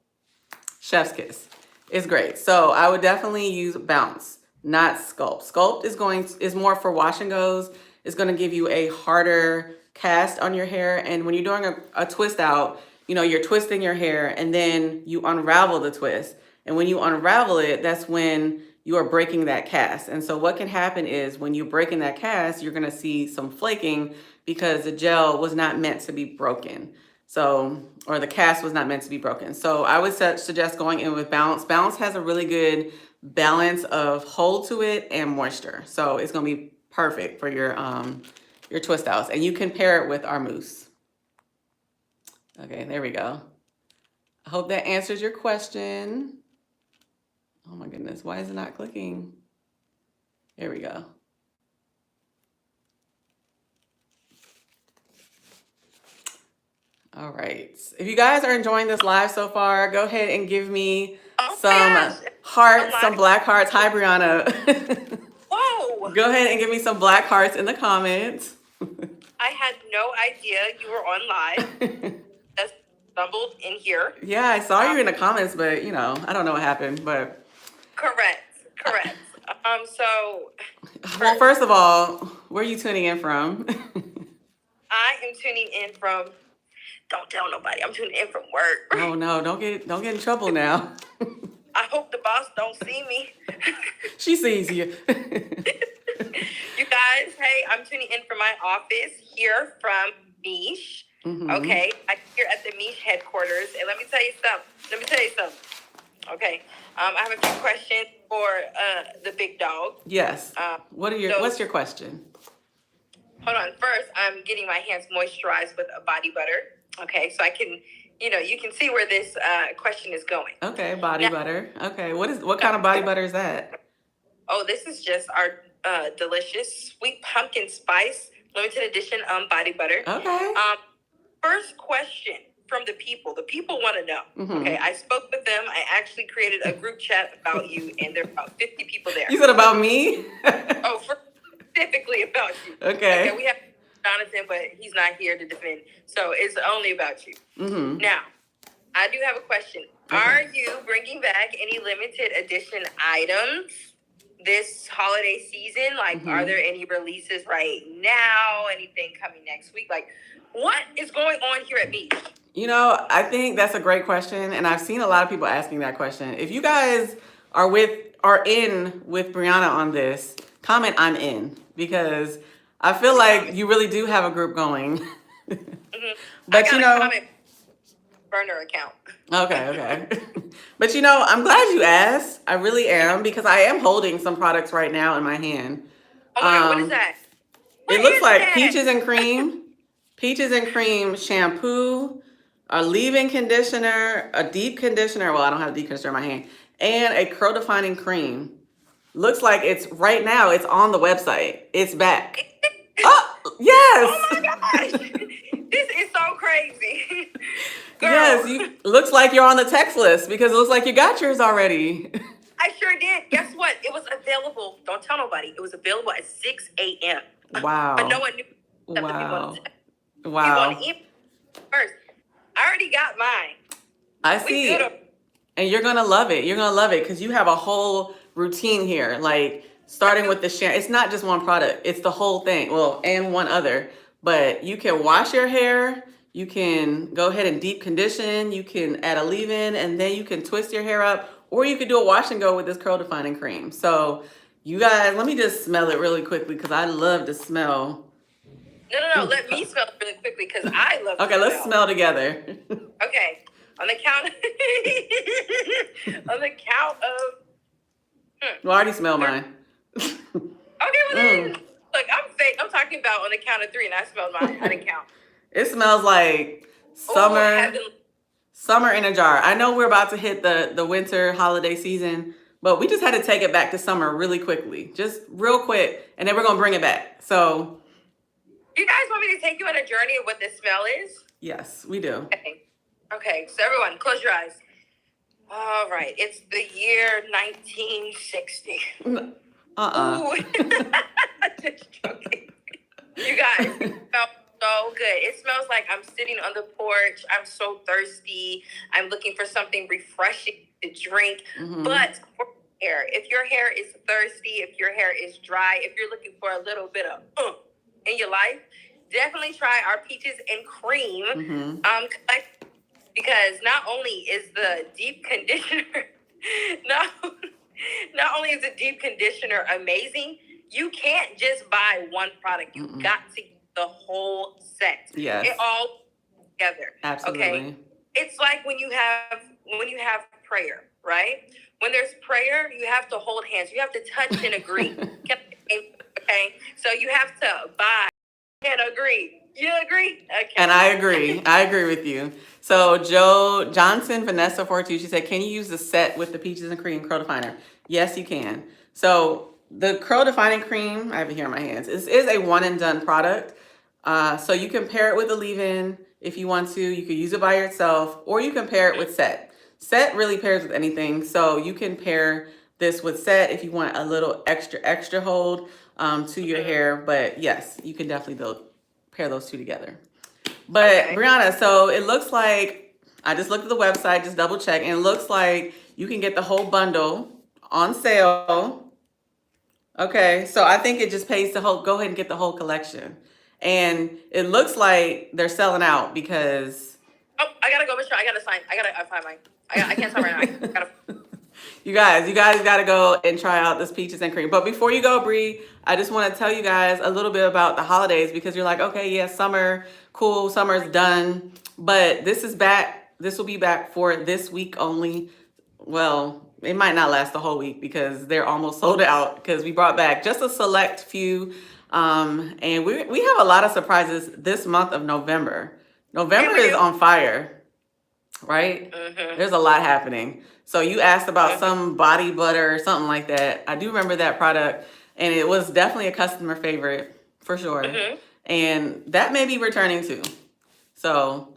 Chef's kiss. It's great. So I would definitely use Bounce, not Sculpt. Sculpt is more for wash and goes. It's gonna give you a harder cast on your hair. And when you're doing a twist out, you know, you're twisting your hair and then you unravel the twist. And when you unravel it, that's when you are breaking that cast. And so what can happen is when you're breaking that cast, you're gonna see some flaking because the gel was not meant to be broken. So, or the cast was not meant to be broken. So I would suggest going in with Bounce. Bounce has a really good balance of hold to it and moisture. So it's gonna be perfect for your your twist outs, and you can pair it with our mousse. Okay, there we go. I hope that answers your question. Oh my goodness, why is it not clicking? There we go. All right. If you guys are enjoying this live so far, go ahead and give me some hearts, some black hearts. Hi, Brianna. Whoa! Go ahead and give me some black hearts in the comments. I had no idea you were on live. Just stumbled in here. Yeah, I saw you in the comments, but you know, I don't know what happened, but. Correct. So. Well, first of all, where are you tuning in from? I am tuning in from. Don't tell nobody. I'm tuning in from work. Oh no! Don't get in trouble now. I hope the boss don't see me. She sees you. You guys, hey, I'm tuning in from my office here from Mish. Mm-hmm. Okay, I'm here at the Mish headquarters, and let me tell you something. Okay, I have a few questions for the big dog. Yes. What's your question? Hold on. First, I'm getting my hands moisturized with a body butter. Okay, so I can, you can see where this question is going. Okay, body butter. Okay, what kind of body butter is that? Oh, this is just our delicious sweet pumpkin spice limited edition body butter. Okay. First question from the people. The people want to know. Mm-hmm. Okay, I spoke with them. I actually created a group chat about you, and there are about 50 people there. You said about me? Oh, specifically about you. Okay. We have Jonathan, but he's not here to defend, so it's only about you. Mm-hmm. Now, I do have a question. Okay. Are you bringing back any limited edition items this holiday season? Like, are there any releases right now? Anything coming next week? Like, what is going on here at Beach? I think that's a great question, and I've seen a lot of people asking that question. If you guys are in with Brianna on this, comment I'm in, because I feel like you really do have a group going. Mm-hmm. But I got a comment burner account. Okay. But I'm glad you asked. I really am, because I am holding some products right now in my hand. Oh my God, what is that? It looks like peaches and cream shampoo, a leave-in conditioner, a deep conditioner. Well, I don't have a deep conditioner in my hand, and a curl defining cream. Looks like it's on the website. It's back. Oh, yes. Oh my gosh. This is so crazy. Girl. Yes, looks like you're on the text list, because it looks like you got yours already. I sure did. Guess what? It was available. Don't tell nobody. It was available at 6 a.m. Wow. But no one knew. Wow. You want to eat first. I already got mine. I see. And you're going to love it. You're going to love it, because you have a whole routine here. Like, starting with the shampoo. It's not just one product. It's the whole thing. Well, and one other. But you can wash your hair. You can go ahead and deep condition. You can add a leave-in, and then you can twist your hair up. Or you could do a wash and go with this curl defining cream. So, you guys, let me just smell it really quickly, because I love to smell. No. Let me smell it really quickly, because I love to Okay, let's smell together. Okay. On the count of... Well, I already smell mine. Okay, well then, look, I'm fake. I'm talking about on the count of 3, and I smelled mine. I didn't count. It smells like summer in a jar. I know we're about to hit the winter holiday season, but we just had to take it back to summer really quickly. Just real quick, and then we're going to bring it back. So, you guys want me to take you on a journey of what this smell is? Yes, we do. Okay, so everyone, close your eyes. All right, it's the year 1960. Ooh. Just joking. You guys, it smells so good. It smells like I'm sitting on the porch. I'm so thirsty. I'm looking for something refreshing to drink. But for hair, if your hair is thirsty, if your hair is dry, if you're looking for a little bit of in your life, definitely try our peaches and cream because not only is the deep conditioner not only is the deep conditioner amazing, you can't just buy one product. You got to get the whole set. Yes. It all together. Absolutely. Okay. It's like when you have prayer, right? When there's prayer, you have to hold hands. You have to touch and agree. Okay. So you have to buy And agree. You agree? Okay. And I agree. I agree with you. So Joe Johnson, Vanessa 42, she said, can you use the set with the peaches and cream curl definer? Yes, you can. So the curl defining cream, I have it here in my hands, is a one and done product. So you can pair it with a leave-in if you want to. You could use it by yourself, or you can pair it with set. Set really pairs with anything. So you can pair this with set if you want a little extra hold to your hair. But yes, you can definitely pair those two together. But Okay. Brianna, so it looks like, I just looked at the website, just double check, and it looks like you can get the whole bundle on sale. Okay, so I think it just pays to go ahead and get the whole collection. And it looks like they're selling out because Oh, I gotta go, Michelle. I gotta sign. I gotta find mine. I can't sign right now. I gotta. you guys gotta go and try out this peaches and cream. But before you go, Bree, I just want to tell you guys a little bit about the holidays, because you're like, okay, yeah, summer, cool, summer's done. But this is back. This will be back for this week only. Well, it might not last the whole week because they're almost sold out, because we brought back just a select few. And we have a lot of surprises this month of November. November is on fire, right? There's a lot happening. So you asked about some body butter or something like that. I do remember that product, and it was definitely a customer favorite for sure. And that may be returning too. So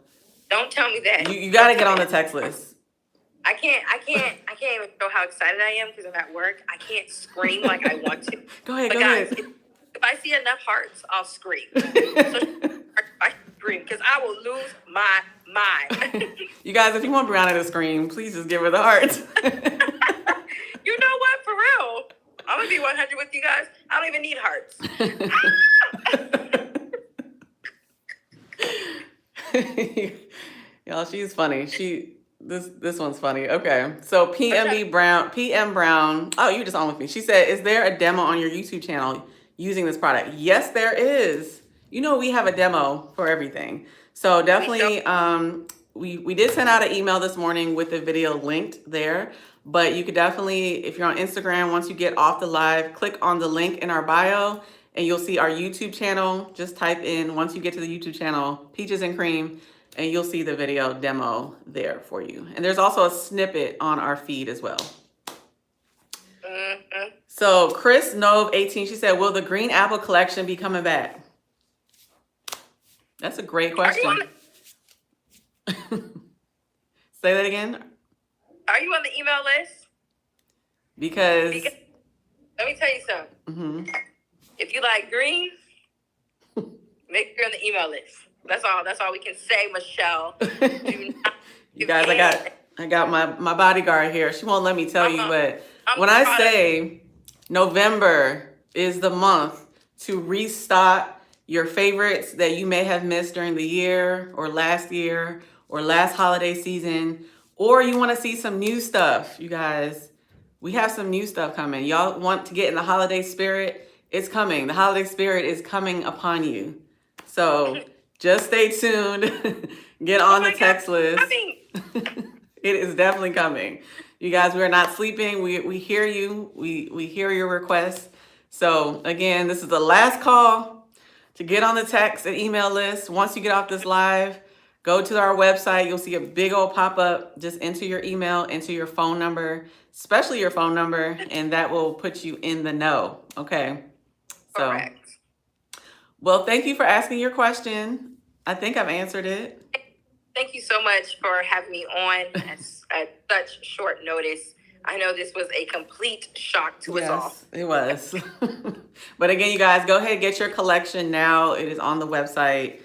Don't tell me that. you got to get on the text list. I can't even show how excited I am because I'm at work. I can't scream like I want to. Go ahead, But go guys, ahead. if I see enough hearts, I'll scream. So I scream because I will lose my mind. You guys, if you want Brianna to scream, please just give her the heart. You know what? For real. I'm gonna be 100 with you guys. I don't even need hearts. Y'all, she's funny. This one's funny. Okay. So PM Brown. Oh, you just on with me. She said, is there a demo on your YouTube channel using this product? Yes, there is. You know, we have a demo for everything. So definitely, we did send out an email this morning with the video linked there, but you could definitely, if you're on Instagram, once you get off the live, click on the link in our bio and you'll see our YouTube channel. Just type in, once you get to the YouTube channel, Peaches and Cream, and you'll see the video demo there for you. And there's also a snippet on our feed as well. So Chris Nove 18, she said, will the green apple collection be coming back? That's a great question. Say that again. Are you on the email list? Because let me tell you something. If you like green, make sure you're on the email list. That's all we can say, Michelle. You guys, I got my bodyguard here. She won't let me tell you, but when I say November is the month to restock your favorites that you may have missed during the year or last holiday season, or you want to see some new stuff, you guys, we have some new stuff coming. Y'all want to get in the holiday spirit? It's coming. The holiday spirit is coming upon you. So just stay tuned. Get on the text list. It is definitely coming. You guys, we're not sleeping. We hear you. We hear your requests. So again, this is the last call to get on the text and email list. Once you get off this live, go to our website. You'll see a big old pop-up. Just enter your email, enter your phone number, especially your phone number, and that will put you in the know. Okay. So, correct. Well, thank you for asking your question. I think I've answered it. Thank you so much for having me on at such short notice. I know this was a complete shock to us all. Yes, it was. But again, you guys, go ahead and get your collection now. It is on the website.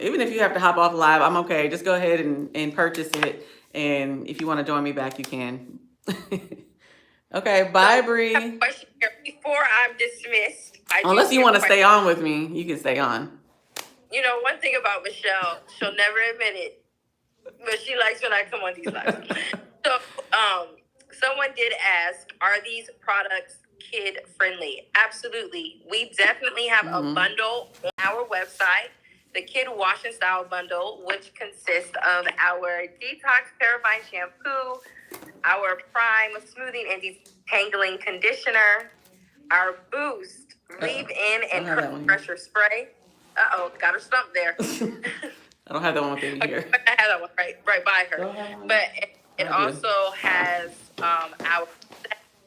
Even if you have to hop off live, I'm okay. Just go ahead and purchase it. And if you want to join me back, you can. Okay, bye, Bree. I have a question here before I'm dismissed. Unless you want to stay on with me, you can stay on. You know, one thing about Michelle, she'll never admit it, but she likes when I come on these lives. So, someone did ask, are these products kid friendly? Absolutely. We definitely have a bundle on our website, the Kid Wash and Style Bundle, which consists of our Detox Clarifying Shampoo, our Prime Smoothing and Detangling Conditioner, our Boost Leave-In and Curl Pressure Spray, Got her stumped there. I don't have that one with me here. I had that one right by her. But it also has our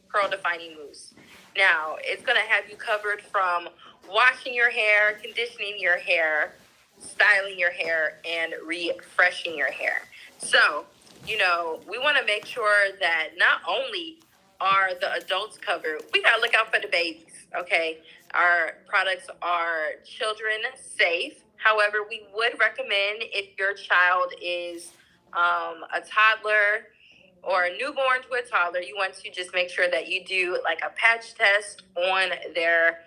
curl defining mousse. Now, it's going to have you covered from washing your hair, conditioning your hair, styling your hair, and refreshing your hair. So, we want to make sure that not only are the adults covered, we got to look out for the babies, okay? Our products are children safe. However, we would recommend if your child is a toddler or a newborn to a toddler, you want to just make sure that you do like a patch test on their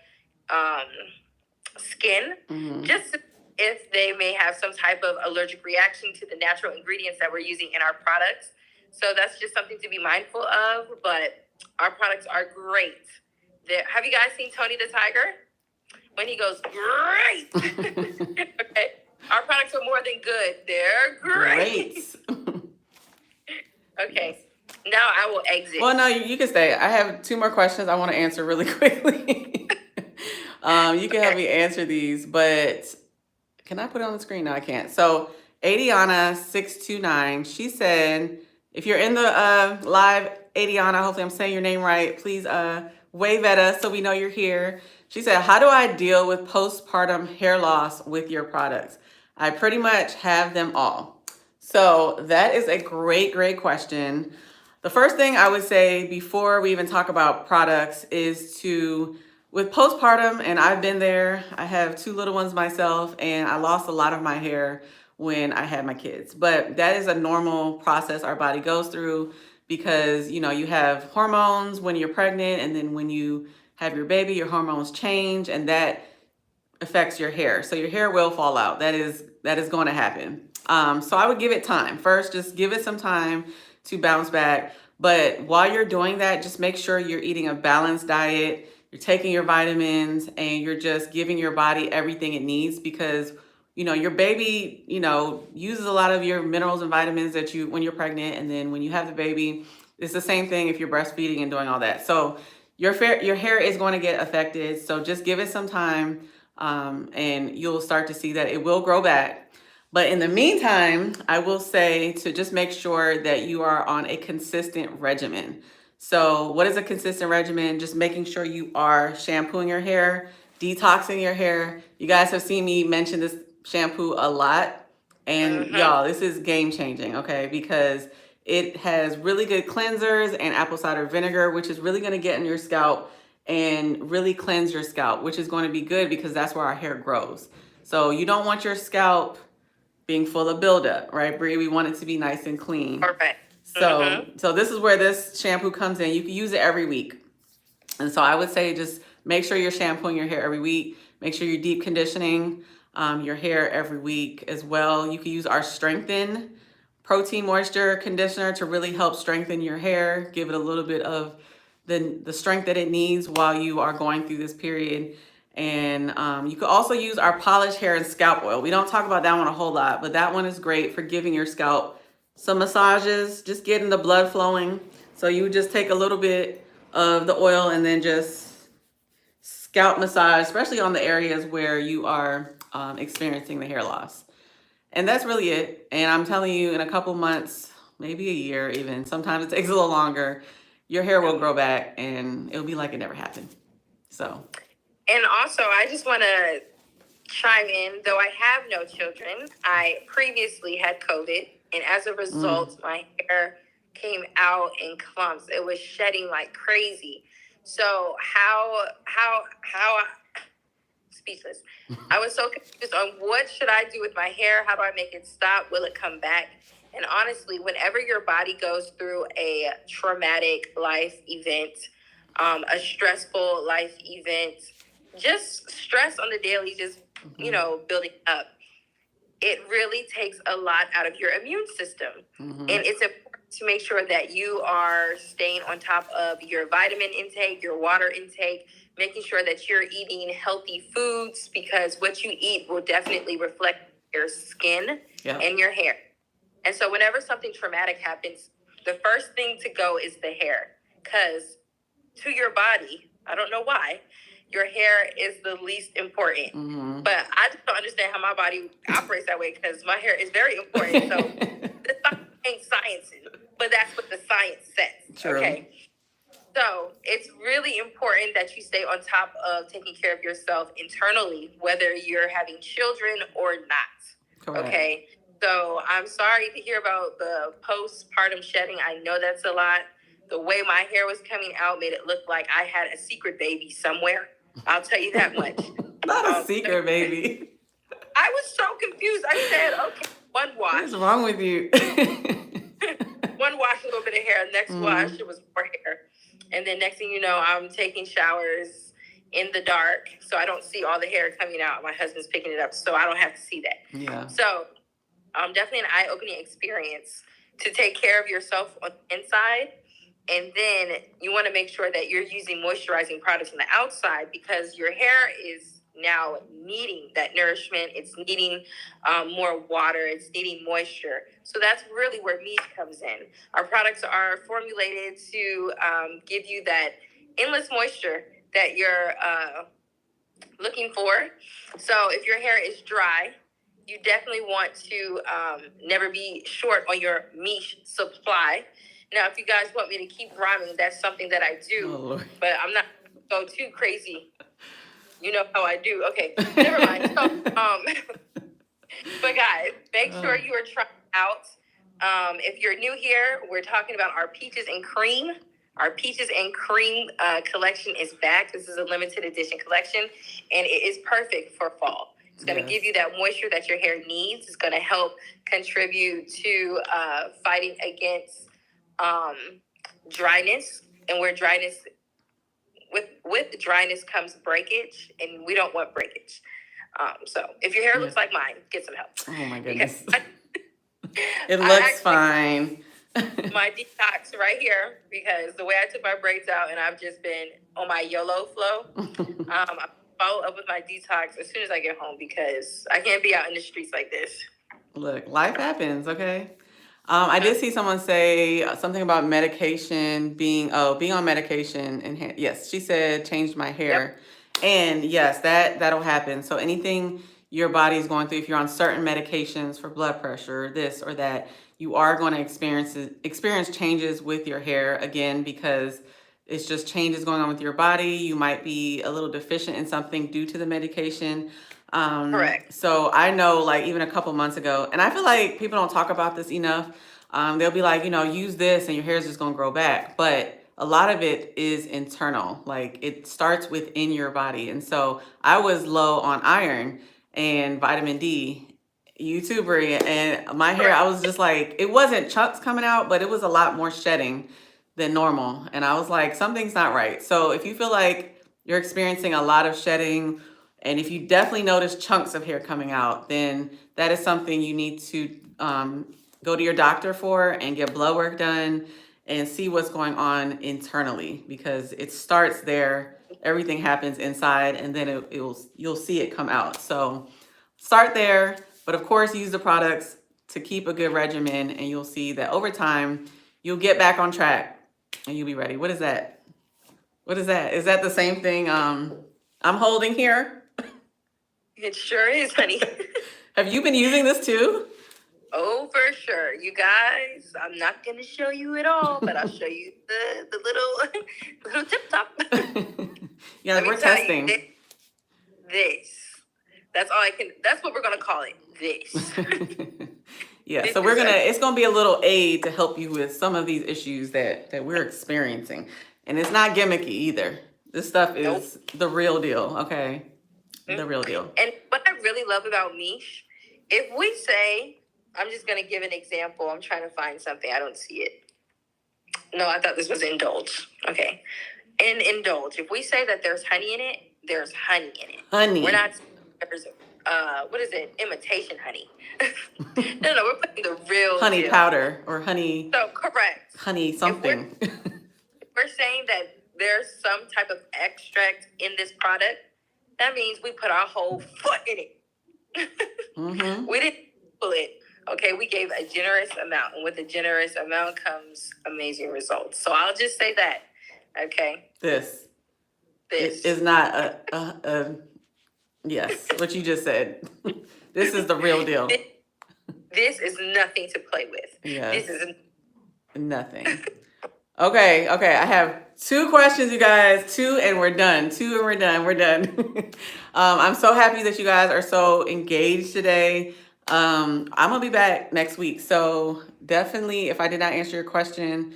skin, just if they may have some type of allergic reaction to the natural ingredients that we're using in our products. So that's just something to be mindful of, but our products are great. Have you guys seen Tony the Tiger? When he goes, great! Okay. Our products are more than good. They're great. Okay. Now I will exit. Well, no, you can stay. I have 2 more questions I want to answer really quickly. You can help me answer these, but can I put it on the screen? No, I can't. So Adiana629, she said, if you're in the live, Adiana, hopefully I'm saying your name right, please wave at us so we know you're here. She said, how do I deal with postpartum hair loss with your products? I pretty much have them all. So that is a great, great question. The first thing I would say before we even talk about products is with postpartum, and I've been there, I have 2 little ones myself, and I lost a lot of my hair when I had my kids. But that is a normal process our body goes through because, you have hormones when you're pregnant, and then when you have your baby, your hormones change, and that affects your hair. So your hair will fall out. That is going to happen. So I would give it time. First, just give it some time to bounce back. But while you're doing that, just make sure you're eating a balanced diet, you're taking your vitamins, and you're just giving your body everything it needs because, your baby, uses a lot of your minerals and vitamins when you're pregnant. And then when you have the baby, it's the same thing if you're breastfeeding and doing all that. So your hair is going to get affected. So just give it some time, and you'll start to see that it will grow back. But in the meantime, I will say to just make sure that you are on a consistent regimen. So what is a consistent regimen? Just making sure you are shampooing your hair, detoxing your hair. You guys have seen me mention this shampoo a lot. And y'all, this is game changing, okay? Because it has really good cleansers and apple cider vinegar, which is really going to get in your scalp and really cleanse your scalp, which is going to be good because that's where our hair grows. So you don't want your scalp being full of buildup, right, Bree? We want it to be nice and clean. Perfect. So this is where this shampoo comes in. You can use it every week. And so I would say just make sure you're shampooing your hair every week. Make sure you're deep conditioning your hair every week as well. You can use our Strengthen Protein Moisture Conditioner to really help strengthen your hair, give it a little bit of the strength that it needs while you are going through this period. And you could also use our Polished Hair and Scalp Oil. We don't talk about that one a whole lot, but that one is great for giving your scalp some massages, just getting the blood flowing. So you would just take a little bit of the oil and then just scalp massage, especially on the areas where you are experiencing the hair loss. And that's really it. And I'm telling you, in a couple months, maybe a year even, sometimes it takes a little longer, your hair will grow back and it'll be like it never happened. So. And also, I just want to chime in, though I have no children, I previously had COVID, and as a result, my hair came out in clumps. It was shedding like crazy. So how speechless. I was so confused on what should I do with my hair? How do I make it stop? Will it come back? And honestly, whenever your body goes through a traumatic life event, a stressful life event, just stress on the daily, just, building up, it really takes a lot out of your immune system. And it's important to make sure that you are staying on top of your vitamin intake, your water intake, making sure that you're eating healthy foods, because what you eat will definitely reflect your skin and your hair. And so whenever something traumatic happens, the first thing to go is the hair, because to your body, I don't know why, your hair is the least important. Mm-hmm. But I just don't understand how my body operates that way because my hair is very important. So the science ain't sciencing, but that's what the science says. True. Okay. So it's really important that you stay on top of taking care of yourself internally, whether you're having children or not. Correct. Okay. So I'm sorry to hear about the postpartum shedding. I know that's a lot. The way my hair was coming out made it look like I had a secret baby somewhere. I'll tell you that much. Not a secret baby. I was so confused. I said, okay, one wash. What's wrong with you? One wash, a little bit of hair. Next wash, it was more hair. And then next thing you know, I'm taking showers in the dark, so I don't see all the hair coming out. My husband's picking it up, so I don't have to see that. Yeah. So definitely an eye-opening experience to take care of yourself on the inside. And then you want to make sure that you're using moisturizing products on the outside because your hair is now needing that nourishment. It's needing more water. It's needing moisture. So that's really where Miche comes in. Our products are formulated to give you that endless moisture that you're looking for. So if your hair is dry, you definitely want to never be short on your Miche supply. Now, if you guys want me to keep rhyming, that's something that I do, but I'm not going to go too crazy. You know how I do. Okay, never mind. So, but guys, make sure you are trying out. If you're new here, we're talking about our Peaches and Cream. Our Peaches and Cream collection is back. This is a limited edition collection, and it is perfect for fall. It's going to give you that moisture that your hair needs. It's going to help contribute to fighting against dryness, and where dryness with dryness comes breakage, and we don't want breakage. So if your hair looks like mine, get some help. Oh my goodness. It looks fine. My detox right here, because the way I took my braids out and I've just been on my YOLO flow. I follow up with my detox as soon as I get home because I can't be out in the streets like this. Look, life happens, okay? I did see someone say something about medication being on medication, and yes, she said changed my hair. Yep. And yes, that'll happen. So anything your body is going through, if you're on certain medications for blood pressure, this or that, you are going to experience changes with your hair again because it's just changes going on with your body. You might be a little deficient in something due to the medication. Correct. So I know, like, even a couple months ago, and I feel like people don't talk about this enough. They'll be like, use this and your hair is just going to grow back. But a lot of it is internal. Like, it starts within your body. And so I was low on iron and vitamin D, you too, Brie. And my hair, I was just like, it wasn't chunks coming out, but it was a lot more shedding than normal. And I was like, something's not right. So if you feel like you're experiencing a lot of shedding, and if you definitely notice chunks of hair coming out, then that is something you need to go to your doctor for and get blood work done and see what's going on internally, because it starts there. Everything happens inside, and then you'll see it come out. So start there, but of course use the products to keep a good regimen, and you'll see that over time you'll get back on track and you'll be ready. What is that? What is that? Is that the same thing I'm holding here? It sure is, honey. Have you been using this too? Oh, for sure. You guys, I'm not going to show you it all, but I'll show you the little tip top. Yeah, we're testing. This. That's all I can, that's what we're going to call it. This. Yeah, so it's going to be a little aid to help you with some of these issues that we're experiencing. And it's not gimmicky either. This stuff is the real deal, okay? The real deal. And what I really love about Miche, if we say, I'm just going to give an example. I'm trying to find something. I don't see it. No, I thought this was Indulge. Okay. In Indulge, if we say that there's honey in it, there's honey in it. Honey. We're not, there's, what is it? Imitation honey. No, we're putting the real honey deal. Powder or honey. So, correct. Honey something. If we're saying that there's some type of extract in this product, that means we put our whole foot in it. Mm-hmm. We didn't pull it. Okay, we gave a generous amount, and with a generous amount comes amazing results. So I'll just say that. Okay. This. It is not a yes, what you just said. This is the real deal. This is nothing to play with. Yes. This is nothing. Okay. I have 2 questions, you guys. 2 and we're done. 2 and we're done. We're done. I'm so happy that you guys are so engaged today. I'm gonna be back next week. So definitely, if I did not answer your question,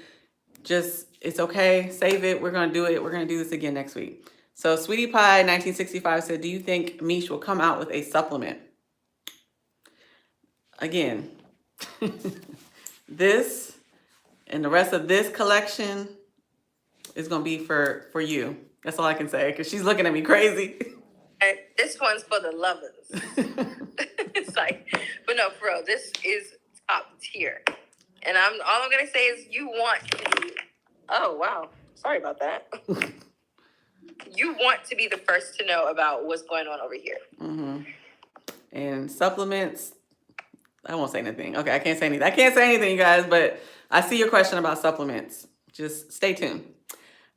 just it's okay. Save it. We're gonna do it. We're gonna do this again next week. So Sweetie Pie 1965 said, "Do you think Mish will come out with a supplement?" Again, this and the rest of this collection is gonna be for you. That's all I can say because she's looking at me crazy. and this one's for the lovers. It's like, but no, for real, this is top tier. And all I'm gonna say is you want to be. Oh wow, sorry about that. You want to be the first to know about what's going on over here. Mm-hmm. And supplements, I won't say anything. Okay, I can't say anything. I can't say anything, you guys, but I see your question about supplements. Just stay tuned.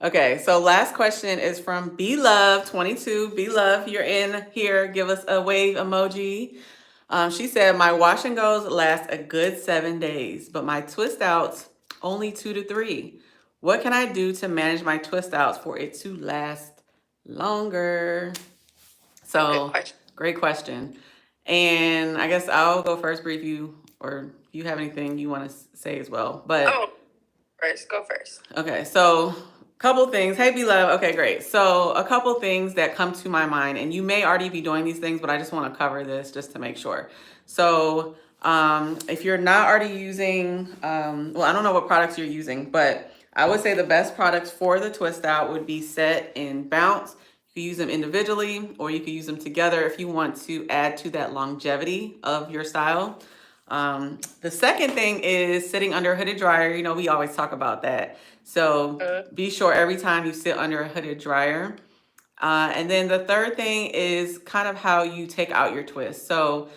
Okay, so last question is from BLove22. BLove, you're in here. Give us a wave emoji. She said, my wash and goes last a good 7 days, but my twist outs only 2 to 3. What can I do to manage my twist outs for it to last longer? So, great question. And I guess I'll go first, Bree, if you have anything you want to say as well. But go first. Okay, so couple things. Hey, beloved. Okay, great. So a couple things that come to my mind, and you may already be doing these things, but I just want to cover this just to make sure. So if you're not already using, well, I don't know what products you're using, but I would say the best products for the twist out would be Set and Bounce. You can use them individually or you can use them together if you want to add to that longevity of your style. The second thing is sitting under a hooded dryer. You know, we always talk about that. So be sure every time you sit under a hooded dryer. And then the third thing is kind of how you take out your twists. So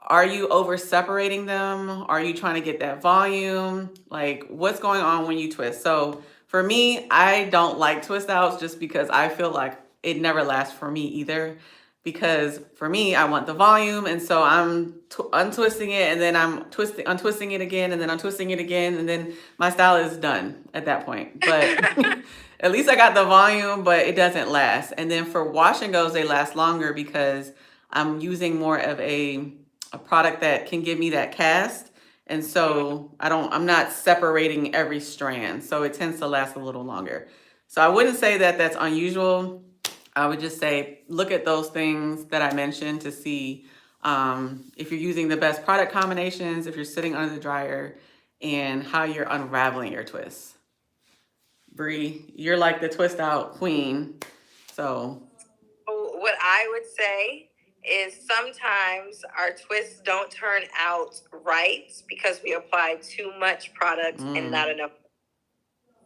are you over separating them? Are you trying to get that volume? Like what's going on when you twist? So for me, I don't like twist outs just because I feel like it never lasts for me either. Because for me, I want the volume, and so I'm untwisting it, and then I'm untwisting it again, and then untwisting it again, and then my style is done at that point. But at least I got the volume, but it doesn't last. And then for wash and goes, they last longer because I'm using more of a product that can give me that cast, and so I'm not separating every strand, so it tends to last a little longer. So I wouldn't say that that's unusual. I would just say, look at those things that I mentioned to see if you're using the best product combinations, if you're sitting under the dryer, and how you're unraveling your twists. Bree, you're like the twist out queen. So what I would say is sometimes our twists don't turn out right because we apply too much product and not enough.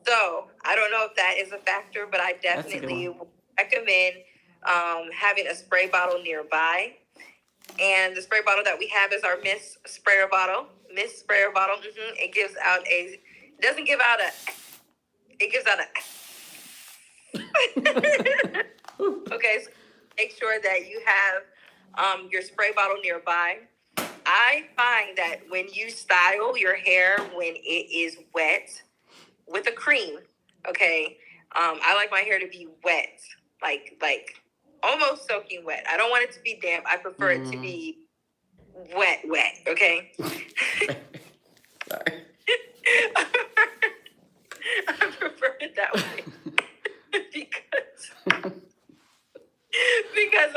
So I don't know if that is a factor, but I definitely recommend having a spray bottle nearby. And the spray bottle that we have is our Mist sprayer bottle. Mist sprayer bottle. It gives out it gives out a okay, so make sure that you have your spray bottle nearby. I find that when you style your hair when it is wet with a cream, okay, I like my hair to be wet, like almost soaking wet. I don't want it to be damp. I prefer it to be wet, okay? Sorry. I prefer it that way because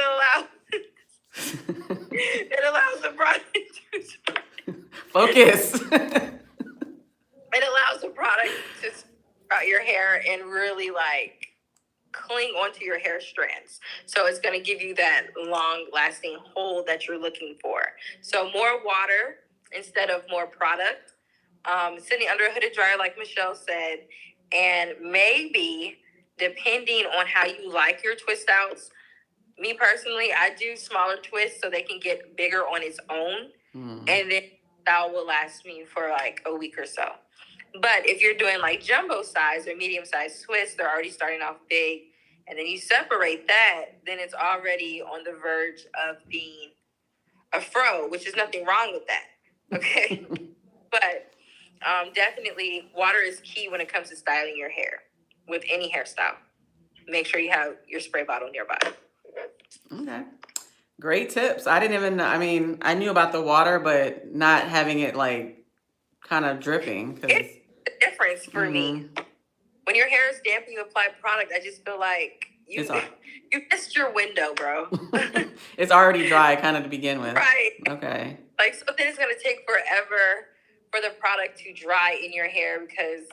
it allows the product to focus. It allows the product to sprout your hair and really like cling onto your hair strands. So it's going to give you that long lasting hold that you're looking for. So more water instead of more product. Sitting under a hooded dryer, like Michelle said, and maybe depending on how you like your twist outs. Me personally, I do smaller twists so they can get bigger on its own. And then that will last me for like a week or so. But if you're doing like jumbo size or medium size twists, they're already starting off big and then you separate that, then it's already on the verge of being a fro, which is nothing wrong with that. Okay. But definitely water is key when it comes to styling your hair with any hairstyle. Make sure you have your spray bottle nearby. Okay. Great tips. I didn't even know. I mean, I knew about the water, but not having it like kind of dripping. It's the difference for me. When your hair is damp and you apply product, I just feel like you missed your window, bro. It's already dry kind of to begin with. Right. Okay. Like, so then it's going to take forever for the product to dry in your hair because,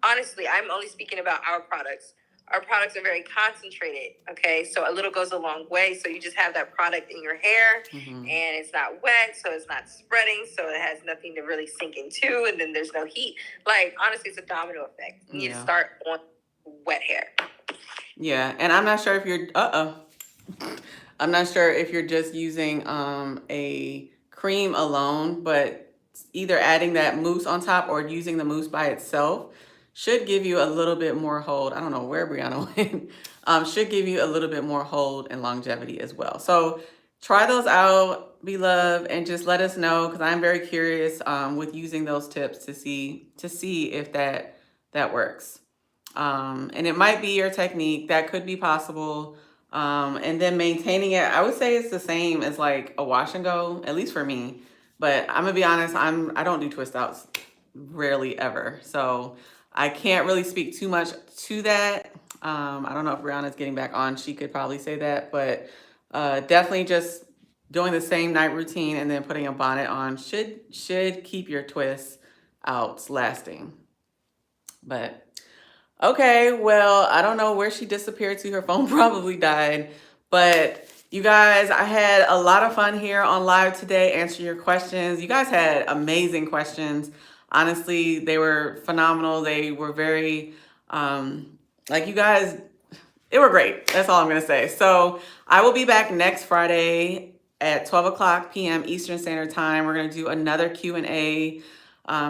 honestly, I'm only speaking about our products. Our products are very concentrated, okay? So a little goes a long way. So you just have that product in your hair, and it's not wet, so it's not spreading, so it has nothing to really sink into, and then there's no heat. Like, honestly, it's a domino effect. You need to start on wet hair. Yeah, and I'm not sure if you're, I'm not sure if you're just using a cream alone, but either adding that mousse on top or using the mousse by itself should give you a little bit more hold. I don't know where Brianna went. Should give you a little bit more hold and longevity as well. So try those out, beloved, and just let us know because I'm very curious with using those tips to see if that works. And it might be your technique. That could be possible. And then maintaining it, I would say it's the same as like a wash and go, at least for me. But I'm gonna be honest, I don't do twist outs rarely ever. So I can't really speak too much to that. I don't know if Brianna's getting back on. She could probably say that, but definitely just doing the same night routine and then putting a bonnet on should keep your twists outs lasting. But okay, well, I don't know where she disappeared to. Her phone probably died. But you guys, I had a lot of fun here on live today answering your questions. You guys had amazing questions. Honestly, they were phenomenal. They were very, like you guys, they were great. That's all I'm going to say. So I will be back next Friday at 12 p.m. Eastern Standard Time. We're going to do another Q&A.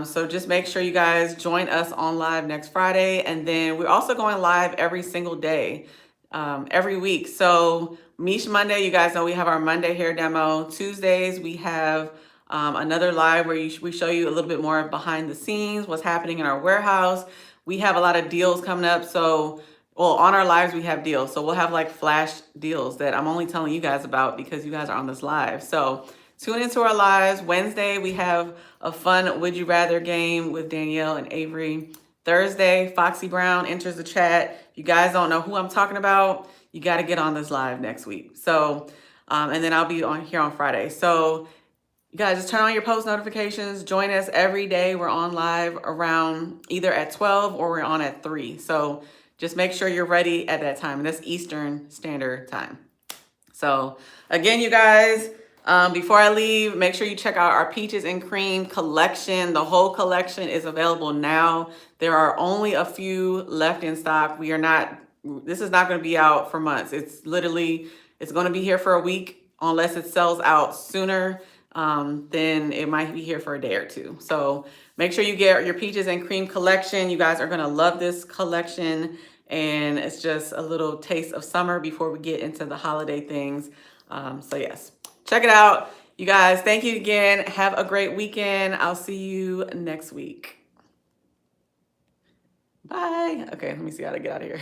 So just make sure you guys join us on live next Friday. And then we're also going live every single day, every week. So Mish Monday, you guys know we have our Monday hair demo. Tuesdays, we have another live where we show you a little bit more behind the scenes, what's happening in our warehouse. We have a lot of deals coming up. So, well, on our lives, we have deals. So we'll have like flash deals that I'm only telling you guys about because you guys are on this live. So tune into our lives. Wednesday, we have a fun Would You Rather game with Danielle and Avery. Thursday, Foxy Brown enters the chat. You guys don't know who I'm talking about. You got to get on this live next week. So, and then I'll be on here on Friday. So you guys just turn on your post notifications. Join us every day. We're on live around either at 12 or we're on at 3. So just make sure you're ready at that time. And that's Eastern Standard Time. So again, you guys, before I leave, make sure you check out our Peaches and Cream collection. The whole collection is available now. There are only a few left in stock. This is not going to be out for months. It's going to be here for a week unless it sells out sooner. Then it might be here for a day or two. So make sure you get your Peaches and Cream collection. You guys are going to love this collection. And it's just a little taste of summer before we get into the holiday things. So yes, check it out. You guys, thank you again. Have a great weekend. I'll see you next week. Bye. Okay, let me see how to get out of here.